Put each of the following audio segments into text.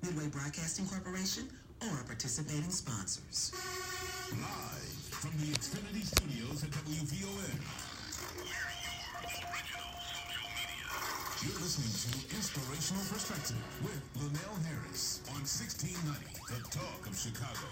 Midway Broadcasting Corporation, or our participating sponsors. Live from the Xfinity Studios at WVON. We're your original social media. You're listening to Inspirational Perspective with Linal Harris on 1690, The Talk of Chicago.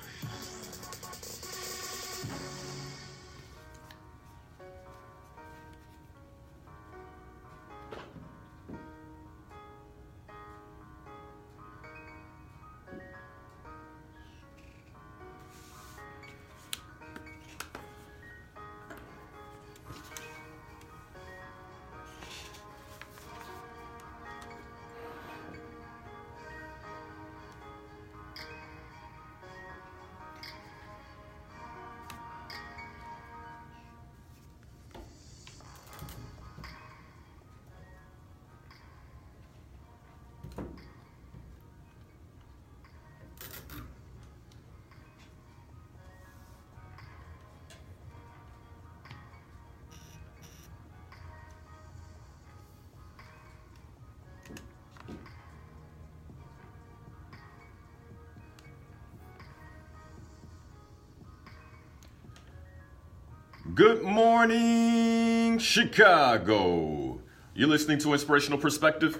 Good morning, Chicago. You're listening to Inspirational Perspective.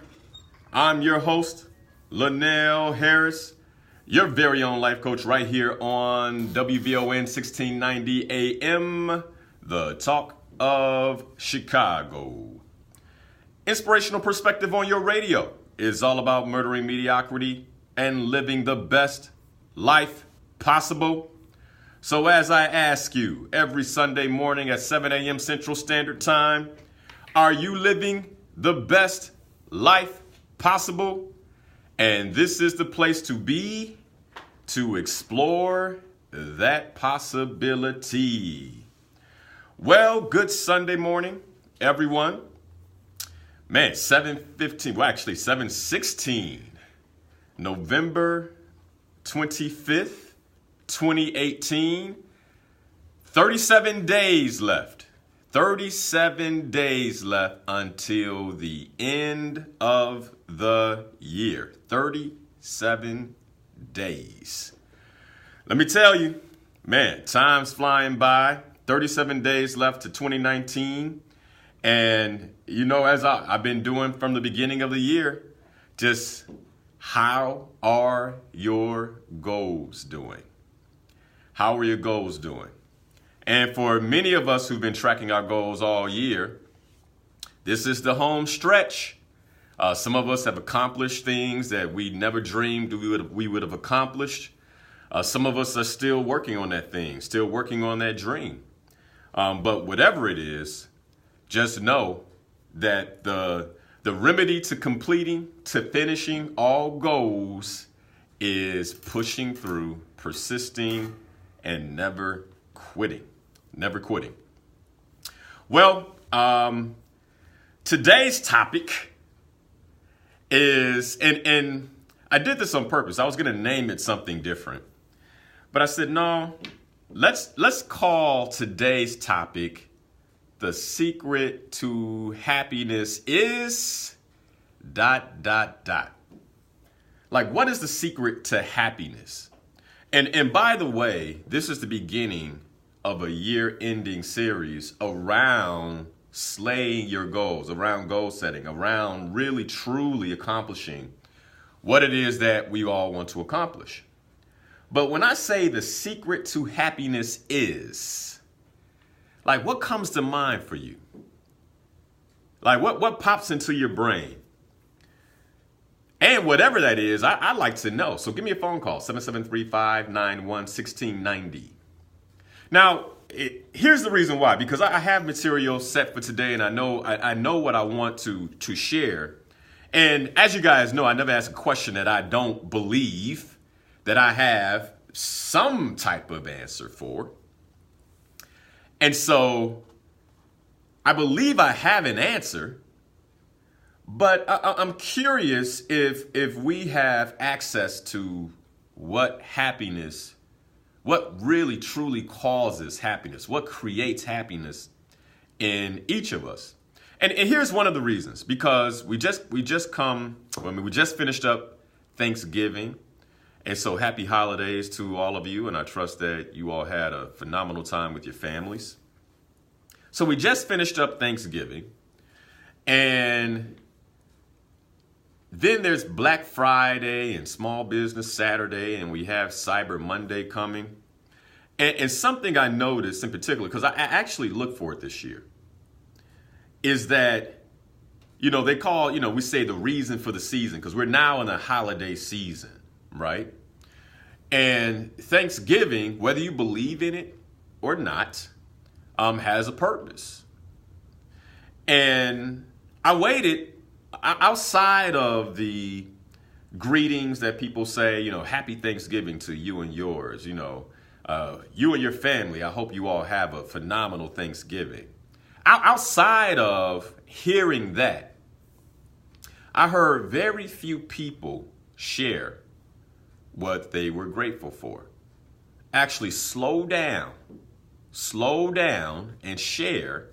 I'm your host, Linal Harris, your very own life coach right here on WVON 1690 AM, The Talk of Chicago. Inspirational Perspective on your radio is all about murdering mediocrity and living the best life possible. So as I ask you every Sunday morning at 7 a.m. Central Standard Time, are you living the best life possible? And this is the place to be to explore that possibility. Well, good Sunday morning, everyone. Man, 7:16, November 25th. 2018, 37 days left. 37 days left until the end of the year. 37 days. Let me tell you, man, time's flying by. 37 days left to 2019. And, you know, as I've been doing from the beginning of the year, just how are your goals doing? How are your goals doing? And for many of us who've been tracking our goals all year, this is the home stretch. Some of us have accomplished things that we never dreamed we would have accomplished. Some of us are still working on that thing, still working on that dream. But whatever it is, just know that the remedy to completing, to finishing all goals is pushing through, persisting, and never quitting. Never quitting. Well, today's topic is, and I did this on purpose. I was going to name it something different. But I said, no, let's call today's topic, the secret to happiness is ... Like, what is the secret to happiness? And by the way, this is the beginning of a year-ending series around slaying your goals, around goal setting, around really, truly accomplishing what it is that we all want to accomplish. But when I say the secret to happiness is, like, what comes to mind for you? Like, what pops into your brain? And whatever that is, I'd like to know. So give me a phone call, 773-591-1690. Now, here's the reason why. Because I have material set for today, and I know what I want to share. And as you guys know, I never ask a question that I don't believe that I have some type of answer for. And so I believe I have an answer. But I'm curious if we have access to what happiness, what really truly causes happiness, what creates happiness in each of us. And here's one of the reasons, because we just finished up Thanksgiving. And so happy holidays to all of you. And I trust that you all had a phenomenal time with your families. So we just finished up Thanksgiving. And then there's Black Friday and Small Business Saturday. And we have Cyber Monday coming. And something I noticed in particular, because I actually look for it this year, is that, they call, we say the reason for the season, because we're now in a holiday season, right? And Thanksgiving, whether you believe in it or not, has a purpose. And I waited outside of the greetings that people say, happy Thanksgiving to you and yours, you and your family. I hope you all have a phenomenal Thanksgiving. Outside of hearing that, I heard very few people share what they were grateful for. Actually, slow down and share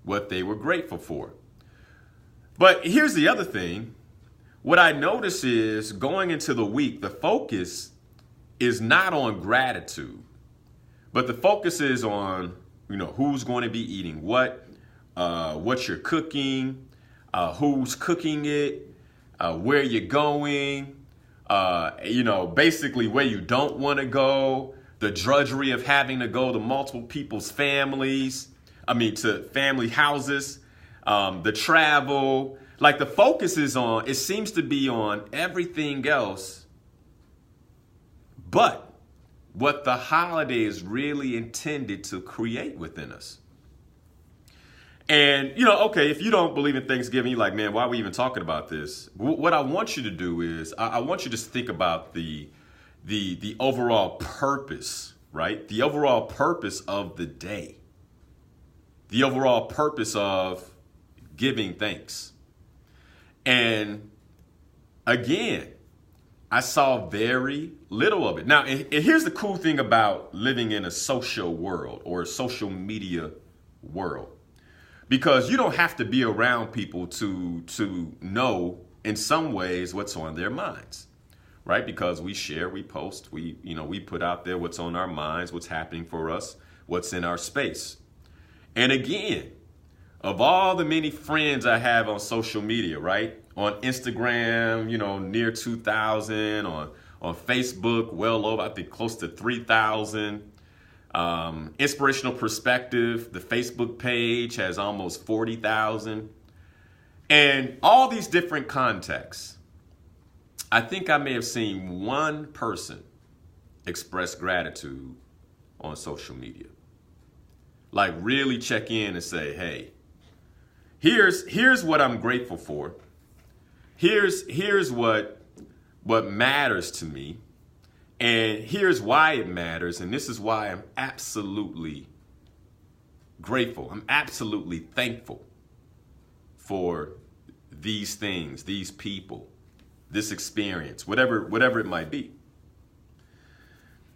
what they were grateful for. But here's the other thing. What I notice is going into the week, the focus is not on gratitude, but the focus is on, who's going to be eating what you're cooking, who's cooking it, where you're going, basically where you don't want to go, the drudgery of having to go to multiple people's to family houses, the travel. Like the focus it seems to be on everything else but what the holiday is really intended to create within us. And, okay, if you don't believe in Thanksgiving, you're like, man, why are we even talking about this? What I want you to do is I want you to think about the overall purpose, right? The overall purpose of the day. The overall purpose of giving thanks. And again, I saw very little of it. Now, and here's the cool thing about living in a social world or a social media world. Because you don't have to be around people to know in some ways what's on their minds, right? Because we share, we post, we put out there what's on our minds, what's happening for us, what's in our space. And again, of all the many friends I have on social media, right? On Instagram, near 2,000, on Facebook, well over, I think close to 3,000. Inspirational Perspective, the Facebook page has almost 40,000. And all these different contexts, I think I may have seen one person express gratitude on social media. Like really check in and say, hey, here's what I'm grateful for. Here's what matters to me. And here's why it matters. And this is why I'm absolutely grateful. I'm absolutely thankful for these things, these people, this experience, whatever it might be.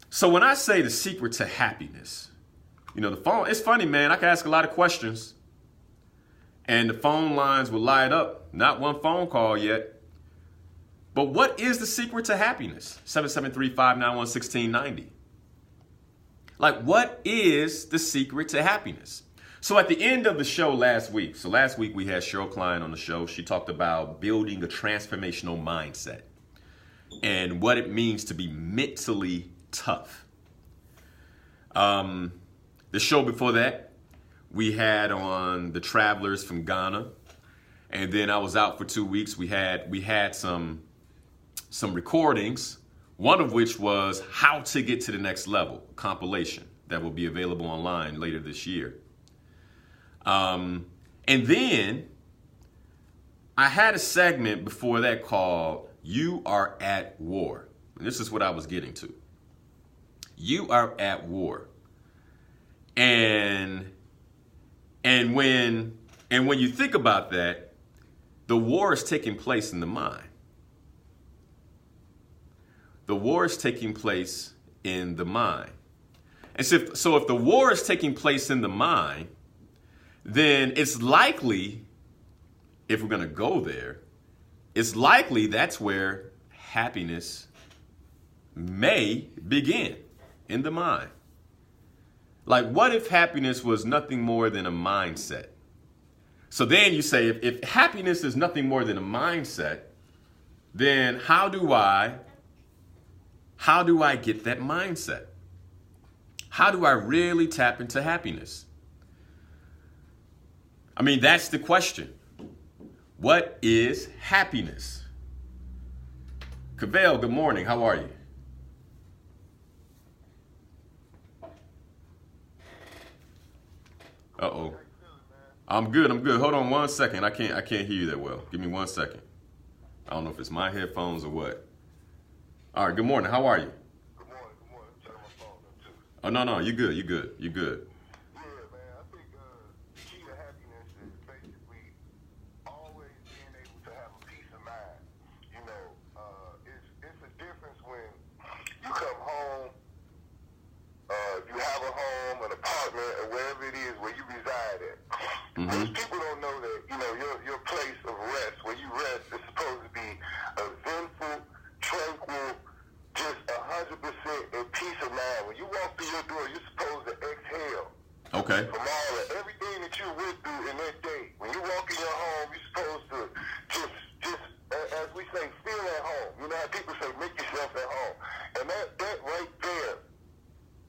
So when I say the secret to happiness, the phone, it's funny, man. I can ask a lot of questions and the phone lines will light up. Not one phone call yet. But what is the secret to happiness? 773-591-1690. Like, what is the secret to happiness? So at the end of the show last week, we had Cheryl Klein on the show. She talked about building a transformational mindset and what it means to be mentally tough. The show before that, we had on the travelers from Ghana. And then I was out for 2 weeks. We had some recordings, one of which was How to Get to the Next Level, compilation that will be available online later this year. And then I had a segment before that called You Are at War. And this is what I was getting to. You are at war. And when you think about that, the war is taking place in the mind. The war is taking place in the mind. And so if the war is taking place in the mind, then it's likely, if we're going to go there, it's likely that's where happiness may begin in the mind. Like, what if happiness was nothing more than a mindset? So then you say, if happiness is nothing more than a mindset, then how do I get that mindset? How do I really tap into happiness? I mean, that's the question. What is happiness? Cavell, good morning. How are you? Uh-oh. I'm good. Hold on 1 second. I can't hear you that well. Give me 1 second. I don't know if it's my headphones or what. All right, good morning. How are you? Good morning. Turn my phone up too. Oh, no. You good. Yeah, man. I think the key to happiness is basically always being able to have a peace of mind. You know, it's a difference when you come home, you have a home, an apartment, or wherever it is where you reside at. Most people don't know that, you know, your place of rest, where you rest, is supposed to be a zenful, tranquil, just 100% in peace of mind. When you walk through your door, you're supposed to exhale. Okay. From all of everything that you went through in that day. When you walk in your home, you're supposed to just as we say, feel at home. You know how people say, make yourself at home. And that right there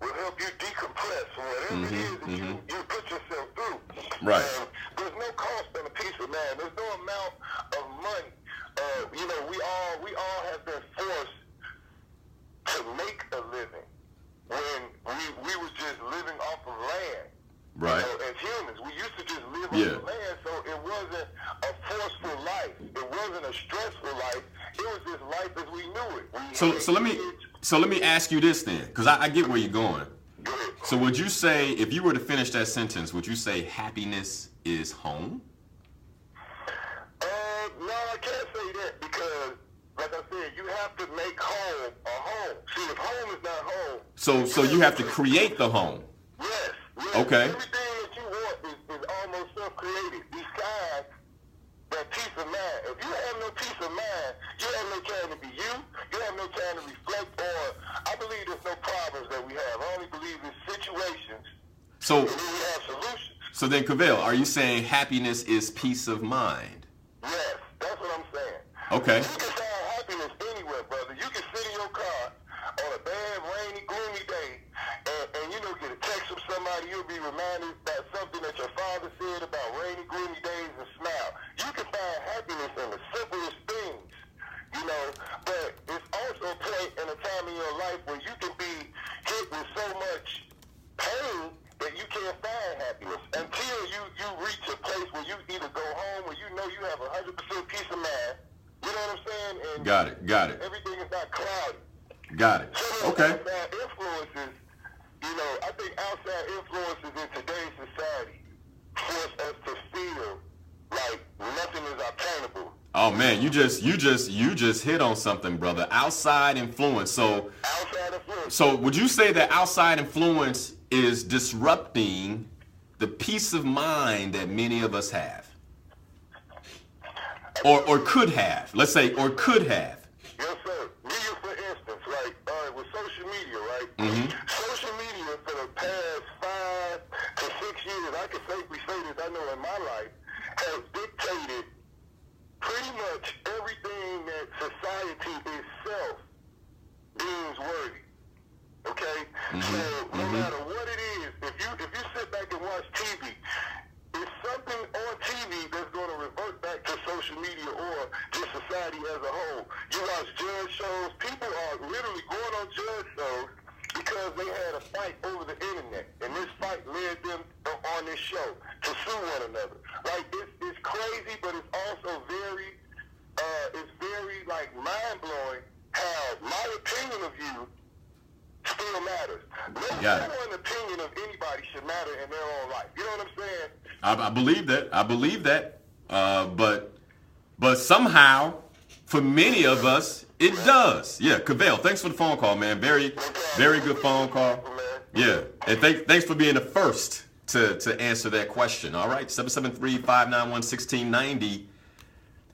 will help you decompress from whatever it is that you put yourself through. Right. There's no cost on a peace of mind. There's no amount of money. You know, we all have been forced to make a living when we was just living off of land. Right. You know, as humans, we used to just live off the land, so it wasn't a forceful life. It wasn't a stressful life. It was just life as we knew it. So let me ask you this then, because I get where you're going. So would you say, if you were to finish that sentence, would you say happiness is home? No, I can't say that because, like I said, you have to make home a home. See, if home is not home... So you have to create the home. Yes. Okay. Everything that you want is almost self-created. Besides that peace of mind. If you have no peace of mind, you have no time to be you. You have no time to reflect on... I believe there's no problems that we have. I only believe it's situations. So, and then we have solutions. So then, Cavell, are you saying happiness is peace of mind? Yes, that's what I'm saying. Okay. You can find happiness anywhere, brother. You can sit in your car on a bad, rainy, gloomy day and you know, get a text from somebody. You'll be reminded about something that your father said about rainy, gloomy days and smile. You can find happiness in the simplest things, you know, but it's also a point in a time in your life where you can be hit with so much pain that you can't find happiness until you reach a place where you either go home or you know you have 100% peace of mind. You know what I'm saying? And got it. Everything is not cloudy. Got it. So Okay. outside influences, you know, I think outside influences in today's society force us to feel like nothing is obtainable. Oh man, you just hit on something, brother. Outside influence. So Outside influence. So would you say that outside influence is disrupting the peace of mind that many of us have? Or could have. Let's say, or could have. Yes, sir. Media, for instance, like with social media, right? Social media for the past 5 to 6 years, I can safely say this, I know in my life, has dictated pretty much everything that society itself deems worthy. Okay? So no matter what it is, if you sit back and watch TV, it's something on TV that's going to revert back to social media or just society as a whole. You watch judge shows, people are literally going on judge shows because they had a fight over the internet, and this fight led them on this show to sue one another. Like, it's crazy, but it's also very like mind-blowing how my opinion of you still matters. No one opinion of anybody should matter in their own life. You know what I'm saying? I believe that. But somehow, for many of us, it does. Yeah, Cavell, thanks for the phone call, man. Very good phone call. Yeah, and thanks for being the first to answer that question. All right, 773-591-1690.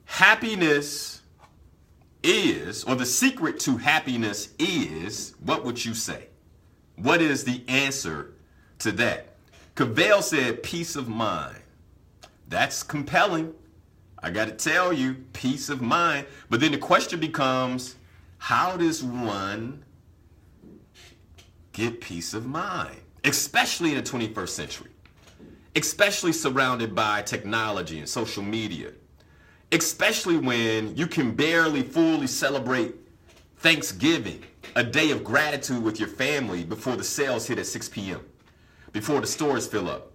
Happiness is, or the secret to happiness is, what would you say? What is the answer to that? Cavell said peace of mind. That's compelling. I got to tell you, peace of mind. But then the question becomes, how does one get peace of mind? Especially in the 21st century. Especially surrounded by technology and social media. Especially when you can barely fully celebrate Thanksgiving, a day of gratitude with your family before the sales hit at 6 p.m., before the stores fill up,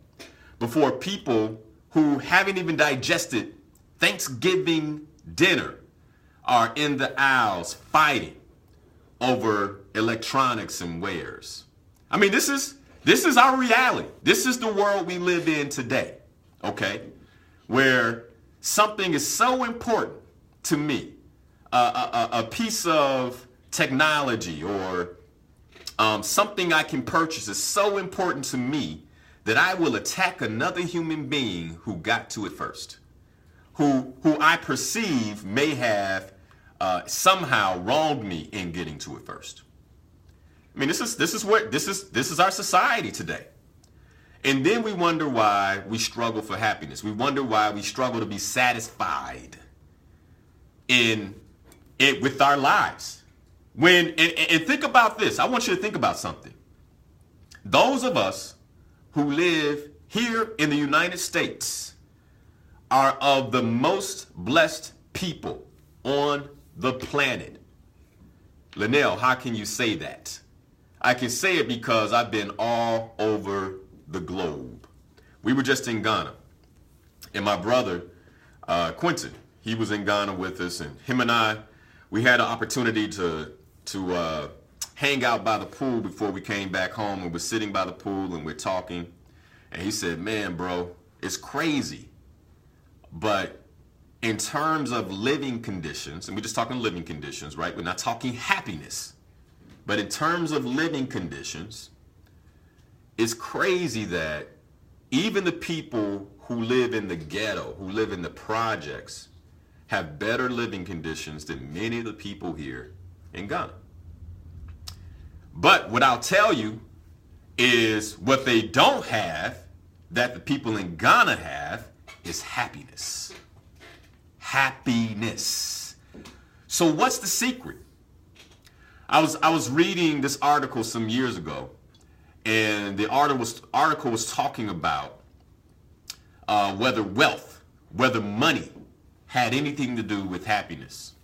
before people who haven't even digested Thanksgiving dinner are in the aisles fighting over electronics and wares. I mean, this is our reality. This is the world we live in today, okay? Where something is so important to me, a piece of technology or something I can purchase is so important to me that I will attack another human being who got to it first, who I perceive may have somehow wronged me in getting to it first. I mean, this is our society today. And then we wonder why we struggle for happiness. We wonder why we struggle to be satisfied with our lives. And think about this. I want you to think about something. Those of us who live here in the United States are of the most blessed people on the planet. Linal, how can you say that? I can say it because I've been all over the globe. We were just in Ghana, and my brother, Quentin, he was in Ghana with us, and him and I, we had an opportunity to hang out by the pool before we came back home, and we're sitting by the pool and we're talking, and he said, man, bro, it's crazy, but in terms of living conditions, and we're just talking living conditions, right? We're not talking happiness, but in terms of living conditions, it's crazy that even the people who live in the ghetto, who live in the projects, have better living conditions than many of the people here in Ghana. But what I'll tell you is what they don't have that the people in Ghana have is happiness. Happiness. So what's the secret? I was reading this article some years ago, and the article was talking about whether wealth, whether money had anything to do with happiness.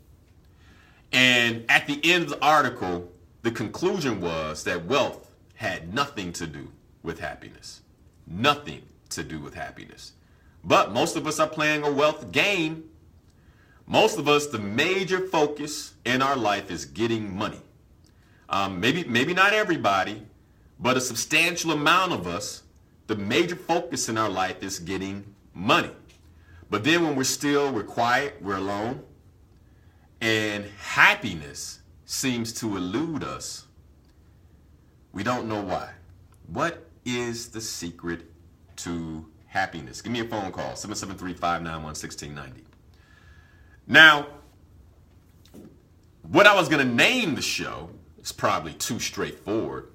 And at the end of the article, the conclusion was that wealth had nothing to do with happiness. Nothing to do with happiness. But most of us are playing a wealth game. Most of us, the major focus in our life is getting money. Maybe not everybody, but a substantial amount of us, the major focus in our life is getting money. But then when we're quiet, we're alone, and happiness seems to elude us, we don't know why. What is the secret to happiness? Give me a phone call, 773-591-1690. Now, what I was going to name the show is probably too straightforward.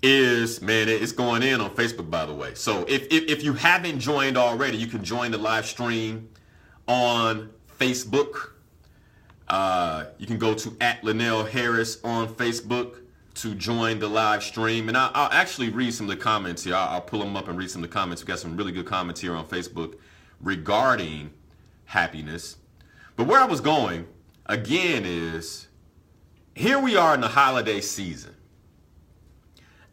It's going in on Facebook, by the way. So if you haven't joined already, you can join the live stream on Facebook. You can go to @Linal Harris on Facebook to join the live stream. And I'll actually read some of the comments here. I'll pull them up and read some of the comments. We've got some really good comments here on Facebook regarding happiness. But where I was going, again, is here we are in the holiday season.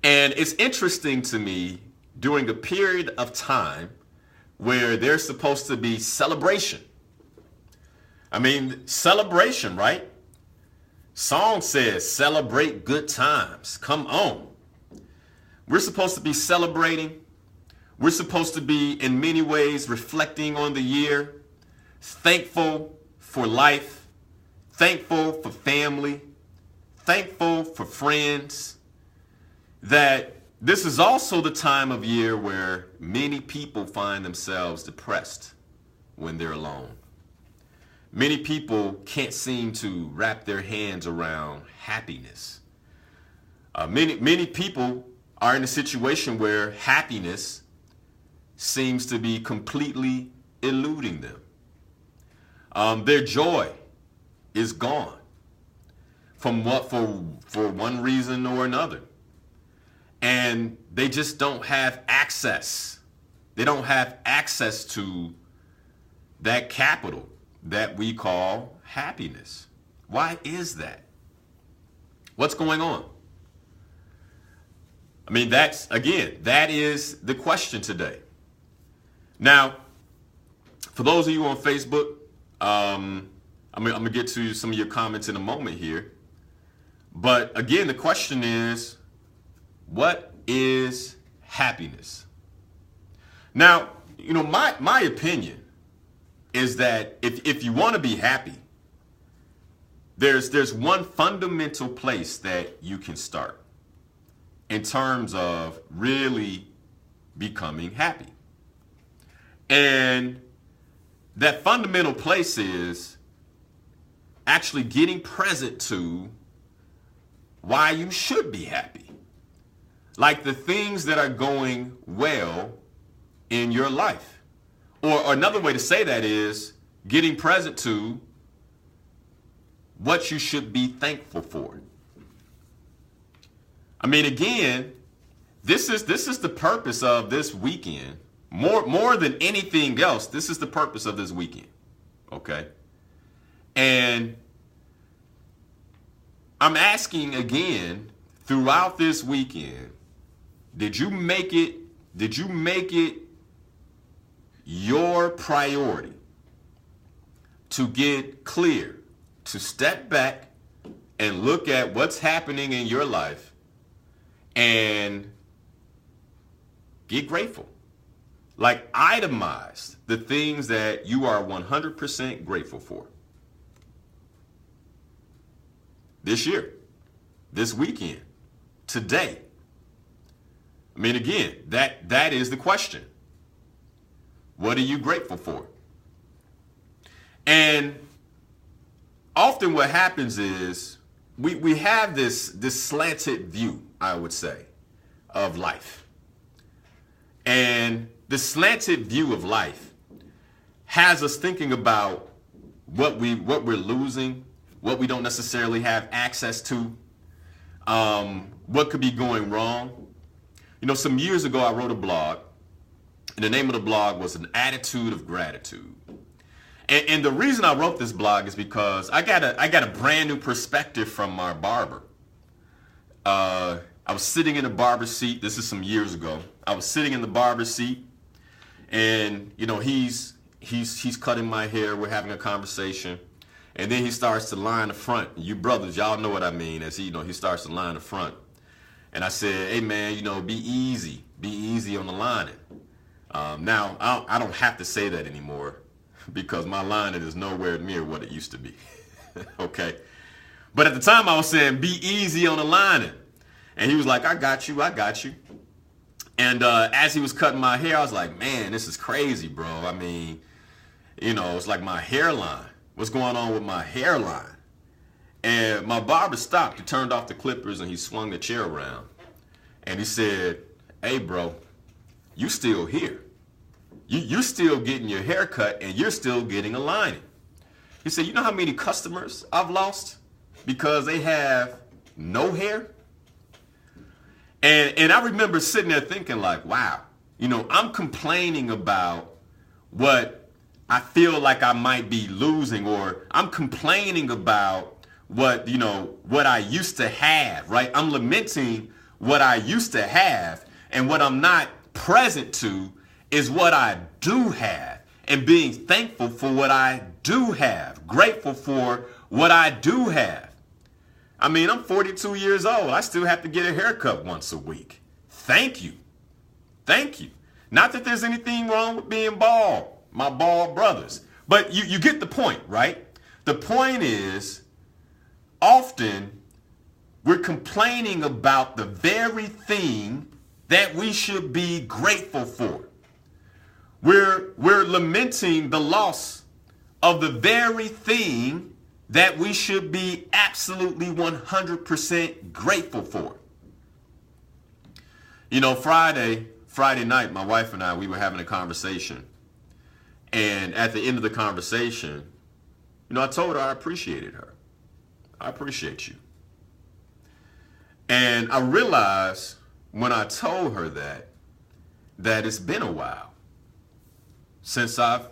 And it's interesting to me during a period of time where there's supposed to be celebration. I mean, celebration, right? Song says, celebrate good times. Come on. We're supposed to be celebrating. We're supposed to be, in many ways, reflecting on the year, thankful for life, thankful for family, thankful for friends. That this is also the time of year where many people find themselves depressed when they're alone. many people can't seem to wrap their hands around happiness. Many people are in a situation where happiness seems to be completely eluding them. Their joy is gone for one reason or another. And they just don't have access. They don't have access to that capital that we call happiness. Why is that? What's going on? I mean, that is the question today. Now, for those of you on Facebook, I'm going to get to some of your comments in a moment here. But again, the question is, what is happiness? Now, my opinion is that if you want to be happy, there's one fundamental place that you can start in terms of really becoming happy. And that fundamental place is actually getting present to why you should be happy. Like the things that are going well in your life. Or another way to say that is getting present to what you should be thankful for. I mean, again, this is the purpose of this weekend. More than anything else, this is the purpose of this weekend. Okay? And I'm asking again, throughout this weekend, did you make it your priority to get clear, to step back and look at what's happening in your life and get grateful? Like, itemize the things that you are 100% grateful for. This year, this weekend, today. I mean, again, that is the question. What are you grateful for? And often what happens is we have this slanted view, I would say, of life. And the slanted view of life has us thinking about what we're losing, what we don't necessarily have access to, what could be going wrong. Some years ago I wrote a blog, and the name of the blog was An Attitude of Gratitude. And the reason I wrote this blog is because I got a brand new perspective from our barber. I was sitting in a barber seat. This is some years ago. I was sitting in the barber seat, and he's cutting my hair. We're having a conversation, and then he starts to line the front. You brothers, y'all know what I mean. As he starts to line the front, and I said, "Hey man, be easy on the lining." Now I don't have to say that anymore because my lining is nowhere near what it used to be. Okay, but at the time I was saying, "Be easy on the lining." And he was like, I got you. And as he was cutting my hair, I was like, man, this is crazy, bro. I mean, it's like my hairline. What's going on with my hairline? And my barber stopped. He turned off the clippers and he swung the chair around. And he said, hey, bro, you still here. You're still getting your hair cut and you're still getting a lining. He said, you know how many customers I've lost because they have no hair? And I remember sitting there thinking like, wow, I'm complaining about what I feel like I might be losing, or I'm complaining about what I used to have, right? I'm lamenting what I used to have, and what I'm not present to is what I do have, and being thankful for what I do have, grateful for what I do have. I mean, I'm 42 years old. I still have to get a haircut once a week. Thank you. Not that there's anything wrong with being bald, my bald brothers. But you get the point, right? The point is, often we're complaining about the very thing that we should be grateful for. We're lamenting the loss of the very thing that we should be absolutely 100% grateful for. You know, Friday night, my wife and I, we were having a conversation. And at the end of the conversation, you know, I told her I appreciated her. I appreciate you. And I realized when I told her that it's been a while since I've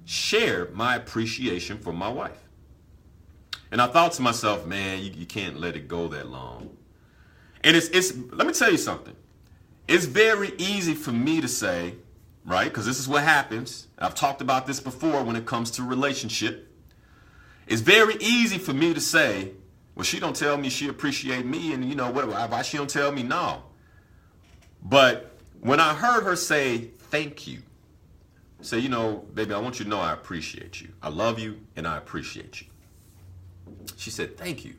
shared my appreciation for my wife. And I thought to myself, man, you can't let it go that long. And it's let me tell you something. It's very easy for me to say, right? Because this is what happens. I've talked about this before when it comes to relationship. It's very easy for me to say, well, she don't tell me she appreciate me, and you know what? Why she don't tell me no? But when I heard her say thank you, say, you know, baby, I want you to know I appreciate you. I love you and I appreciate you. She said thank you,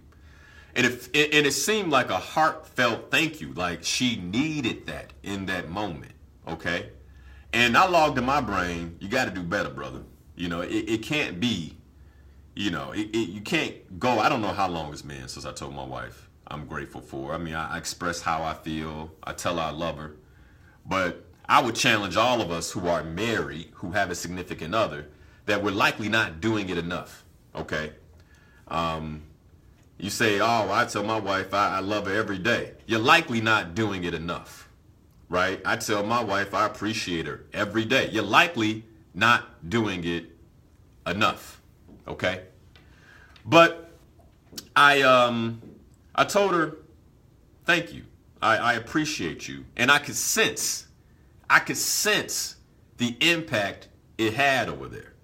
and it seemed like a heartfelt thank you, like she needed that in that moment. Okay, and I logged in my brain, you got to do better, brother. You know, it can't be. You know, you can't go. I don't know how long it's been since I told my wife I'm grateful for her. I mean, I express how I feel. I tell her I love her. But I would challenge all of us who are married, who have a significant other, that we're likely not doing it enough. Okay? You say, oh, I tell my wife I love her every day. You're likely not doing it enough. Right? I tell my wife I appreciate her every day. You're likely not doing it enough. Okay, but I told her, thank you. I appreciate you, and I could sense the impact it had over there.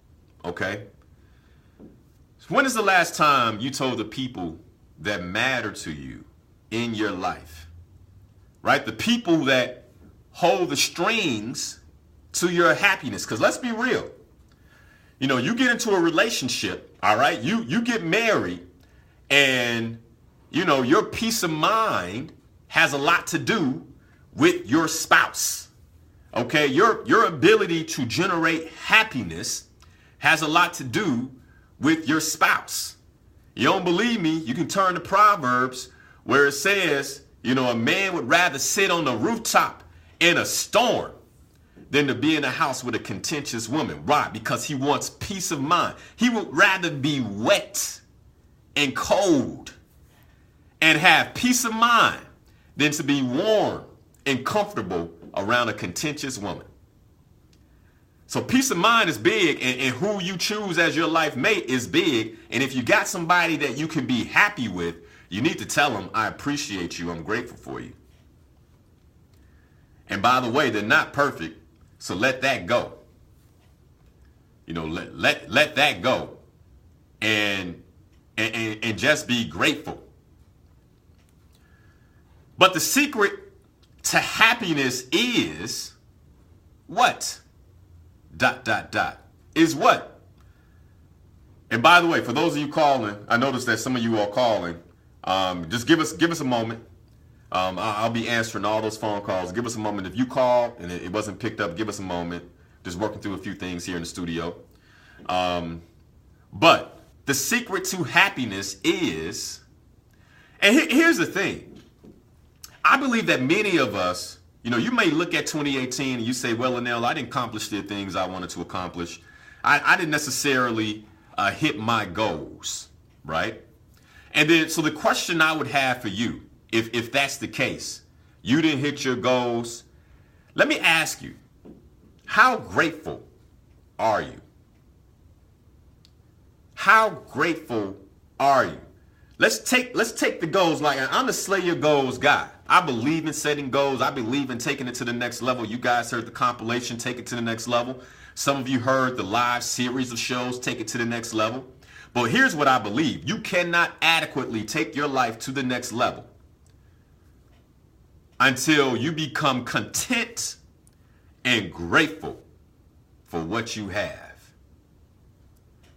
Okay. So when is the last time you told the people that matter to you in your life, right? The people that hold the strings to your happiness? Because let's be real. You know, you get into a relationship, all right? You get married, and, you know, your peace of mind has a lot to do with your spouse, okay? Your ability to generate happiness has a lot to do with your spouse. You don't believe me? You can turn to Proverbs where it says, you know, a man would rather sit on the rooftop in a storm than to be in a house with a contentious woman. Why? Because he wants peace of mind. He would rather be wet and cold and have peace of mind than to be warm and comfortable around a contentious woman. So peace of mind is big, and who you choose as your life mate is big. And if you got somebody that you can be happy with, you need to tell them, I appreciate you, I'm grateful for you. And by the way, they're not perfect. So let that go. You know, let that go, and just be grateful. But the secret to happiness is what? ... Is what? And by the way, for those of you calling, I noticed that some of you are calling. Just give us a moment. I'll be answering all those phone calls. Give us a moment. If you call and it wasn't picked up, give us a moment. Just working through a few things here in the studio. But the secret to happiness is, and here's the thing. I believe that many of us, you know, you may look at 2018 and you say, well, Linal, I didn't accomplish the things I wanted to accomplish. I didn't necessarily hit my goals, right? And then, so the question I would have for you, if that's the case, you didn't hit your goals, let me ask you, how grateful are you? How grateful are you? Let's take the goals. Like, I'm the slay your goals guy. I believe in setting goals. I believe in taking it to the next level. You guys heard the compilation, Take It to the Next Level. Some of you heard the live series of shows, Take It to the Next Level. But here's what I believe. You cannot adequately take your life to the next level until you become content and grateful for what you have.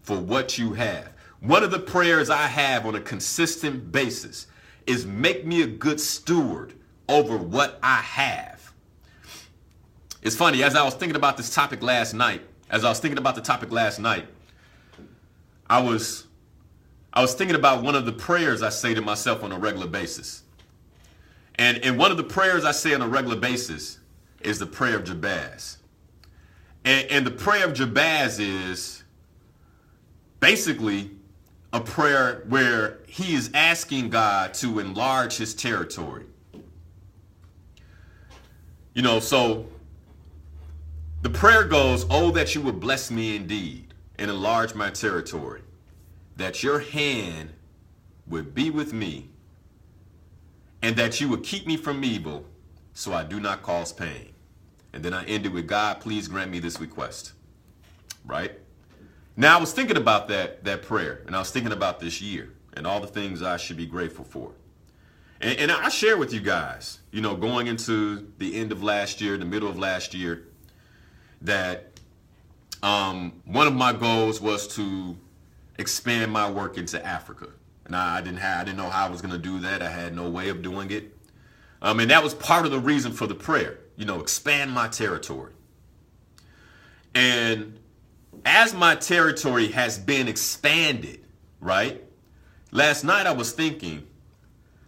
For what you have. One of the prayers I have on a consistent basis is make me a good steward over what I have. It's funny, as I was thinking about this topic last night, I was thinking about one of the prayers I say to myself on a regular basis. And one of the prayers I say on a regular basis is the prayer of Jabez. And the prayer of Jabez is basically a prayer where he is asking God to enlarge his territory. You know, so the prayer goes, "Oh, that you would bless me indeed and enlarge my territory, that your hand would be with me, and that you would keep me from evil, so I do not cause pain." And then I ended with, "God, please grant me this request." Right? Now, I was thinking about that prayer, and I was thinking about this year and all the things I should be grateful for. And I share with you guys, you know, going into the end of last year, the middle of last year, that one of my goals was to expand my work into Africa. And I didn't know how I was going to do that. I had no way of doing it. And that was part of the reason for the prayer, you know, expand my territory. And as my territory has been expanded, right? Last night I was thinking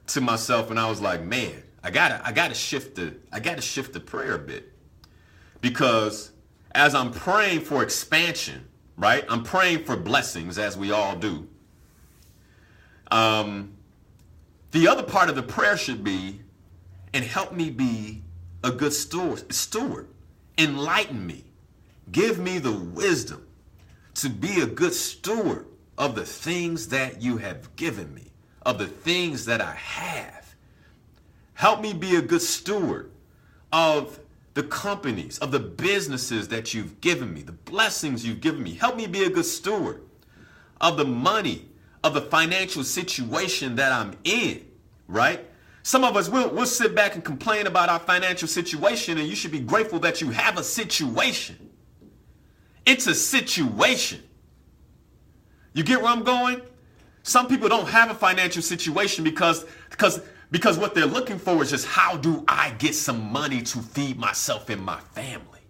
to myself, and I was like, man, I gotta shift the prayer a bit, because as I'm praying for expansion, right? I'm praying for blessings, as we all do. The other part of the prayer should be, and help me be a good steward. Enlighten me. Give me the wisdom to be a good steward of the things that you have given me, of the things that I have. Help me be a good steward of the companies, of the businesses that you've given me, the blessings you've given me. Help me be a good steward of the money, of the financial situation that I'm in, right? Some of us will sit back and complain about our financial situation, and you should be grateful that you have a situation. It's a situation. You get where I'm going? Some people don't have a financial situation because what they're looking for is just, how do I get some money to feed myself and my family?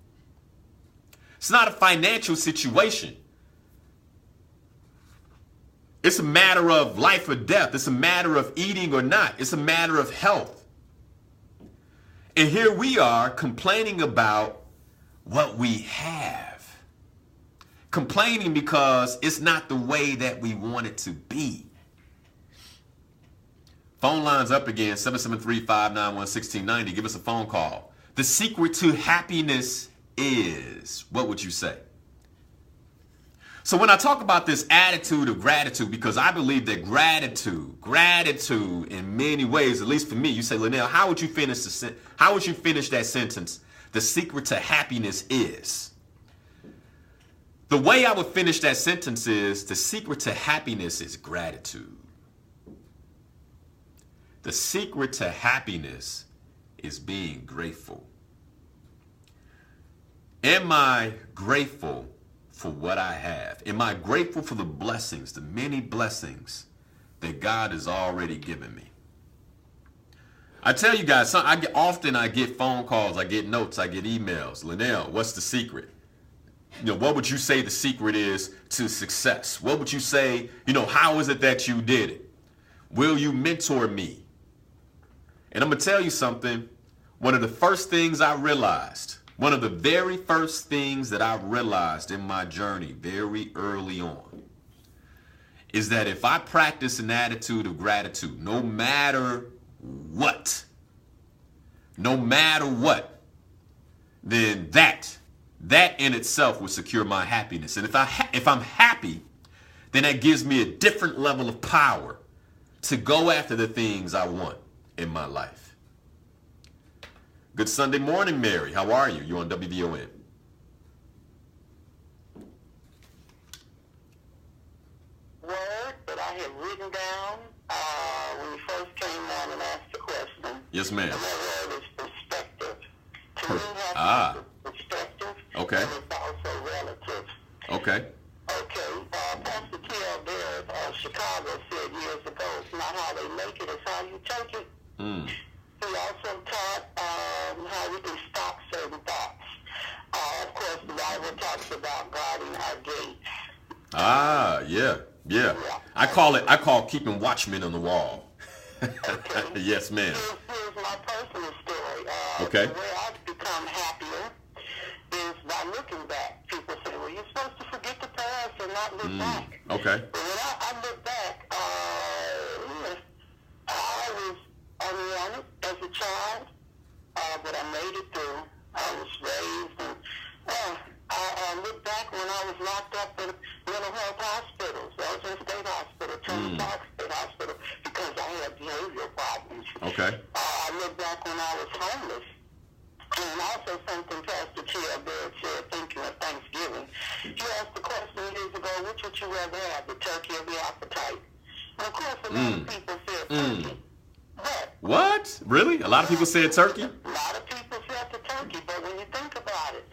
It's not a financial situation. It's a matter of life or death. It's a matter of eating or not. It's a matter of health. And here we are complaining about what we have. Complaining because it's not the way that we want it to be. Phone line's up again, 773-591-1690. Give us a phone call. The secret to happiness is, what would you say? So when I talk about this attitude of gratitude, because I believe that gratitude in many ways, at least for me, you say, Linal, how would you finish that sentence? The secret to happiness is. The way I would finish that sentence is, the secret to happiness is gratitude. The secret to happiness is being grateful. Am I grateful for what I have? Am I grateful for the blessings, the many blessings that God has already given me? I tell you guys, I get phone calls, I get notes, I get emails. Linal, what's the secret? You know, what would you say the secret is to success? What would you say, how is it that you did it? Will you mentor me? And I'm going to tell you something. One of the very first things that I realized in my journey very early on is that if I practice an attitude of gratitude, no matter what, then that in itself will secure my happiness. And if I'm happy, then that gives me a different level of power to go after the things I want in my life. Good Sunday morning, Mary. How are you? You're on WVON. Word that I had written down when you first came on and asked the question. Yes, ma'am. And that word is perspective. To me, perspective. Okay. And it's also relative. Okay. Okay. Pastor T.L. Barrett of Chicago said years ago, it's not how they make it, it's how you take it. He also taught how we can stop certain thoughts. Of course, the Bible talks about guarding our gates. Ah, yeah. I call keeping watchmen on the wall. Okay. Yes, ma'am. Here's my personal story. Okay. The way I've become happier is by looking back. People say, well, you're supposed to forget the past and not look back. Okay. But when I look back, I was unwanted as a child, but I made it through. I was raised, and I look back when I was locked up in mental health hospitals. I was in state hospital, Tennessee State Hospital, because I had behavioral problems. Okay. I look back when I was homeless. And also something Pastor T.L. said, thinking of Thanksgiving. He asked the question years ago, which would you rather have, the turkey or the appetite? And of course, a lot of people said turkey. But What? Really? A lot of people said turkey? a lot of people said the turkey, but when you think about it,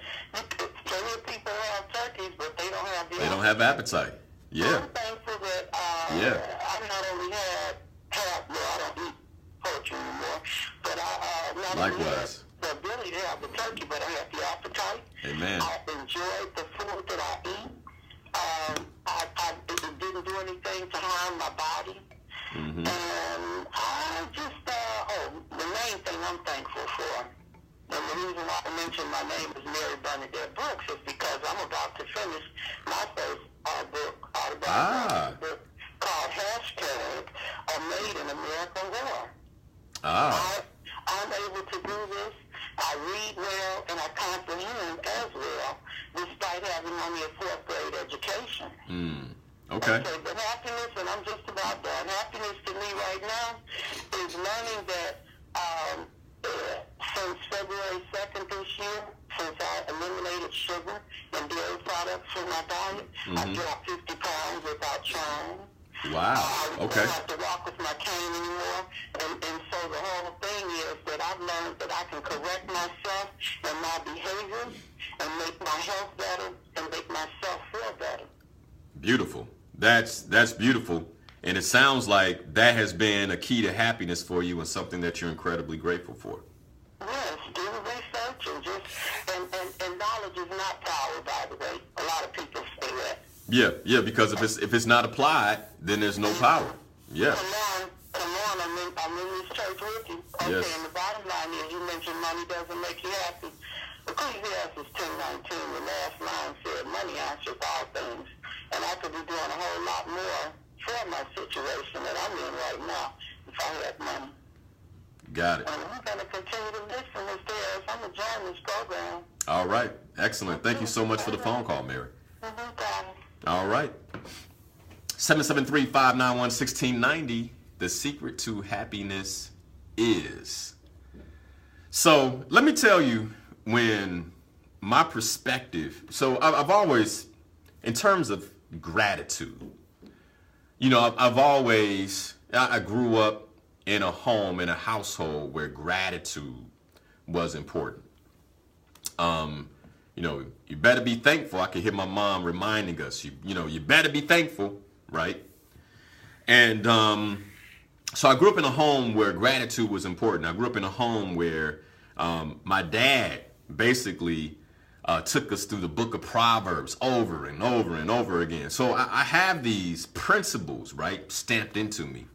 plenty of people have turkeys, but they don't have the They don't have appetite. Yeah. I'm thankful that I not only had, I don't eat poultry anymore, but I not only had Likewise. the ability to have the turkey, but I had the appetite. Amen. I enjoyed the food that I eat. It didn't do anything to harm my body. And I just, the main thing I'm thankful for, and the reason why I mentioned my name is Mary Bernadette Brooks, is because I'm about to finish my first book, autobiographical book, called #A Made in America War. I'm able to do this. I read well and I comprehend as well, despite having only a 4th grade education. Okay. But happiness, and I'm just about done, happiness to me right now is learning that since February 2nd this year, since I eliminated sugar and dairy products from my diet, I dropped 50 pounds without trying. Wow. Okay. I don't have to walk with my cane anymore. And so the whole thing is that I've learned that I can correct myself and my behaviors and make my health better and make myself feel better. Beautiful. That's beautiful. And it sounds like that has been a key to happiness for you and something that you're incredibly grateful for. Yes, do the research and knowledge is not power, by the way. A lot of people say that. Yeah, because if it's not applied, then there's no power. Yeah. Come on, I'm in this church with you. Okay, Yes. and the bottom line is you mentioned money doesn't make you happy. Ecclesiastes 10:19, the last line said, money answers all things. And I could be doing a whole lot more for my situation that I'm in right now if I had money. Got it. And I'm going to continue to listen, Mr. Harris. I'm going to join this program. All right. Excellent. Thank you so much for the phone call, Mary. All right. 773-591-1690. The secret to happiness is. So let me tell you when my perspective. So I've always, in terms of gratitude, I grew up in a home, in a household where gratitude was important. You better be thankful. I could hear my mom reminding us, you better be thankful, right? And so I grew up in a home where gratitude was important. I grew up in a home where my dad basically took us through the book of Proverbs over and over and over again. So I have these principles, right, stamped into me.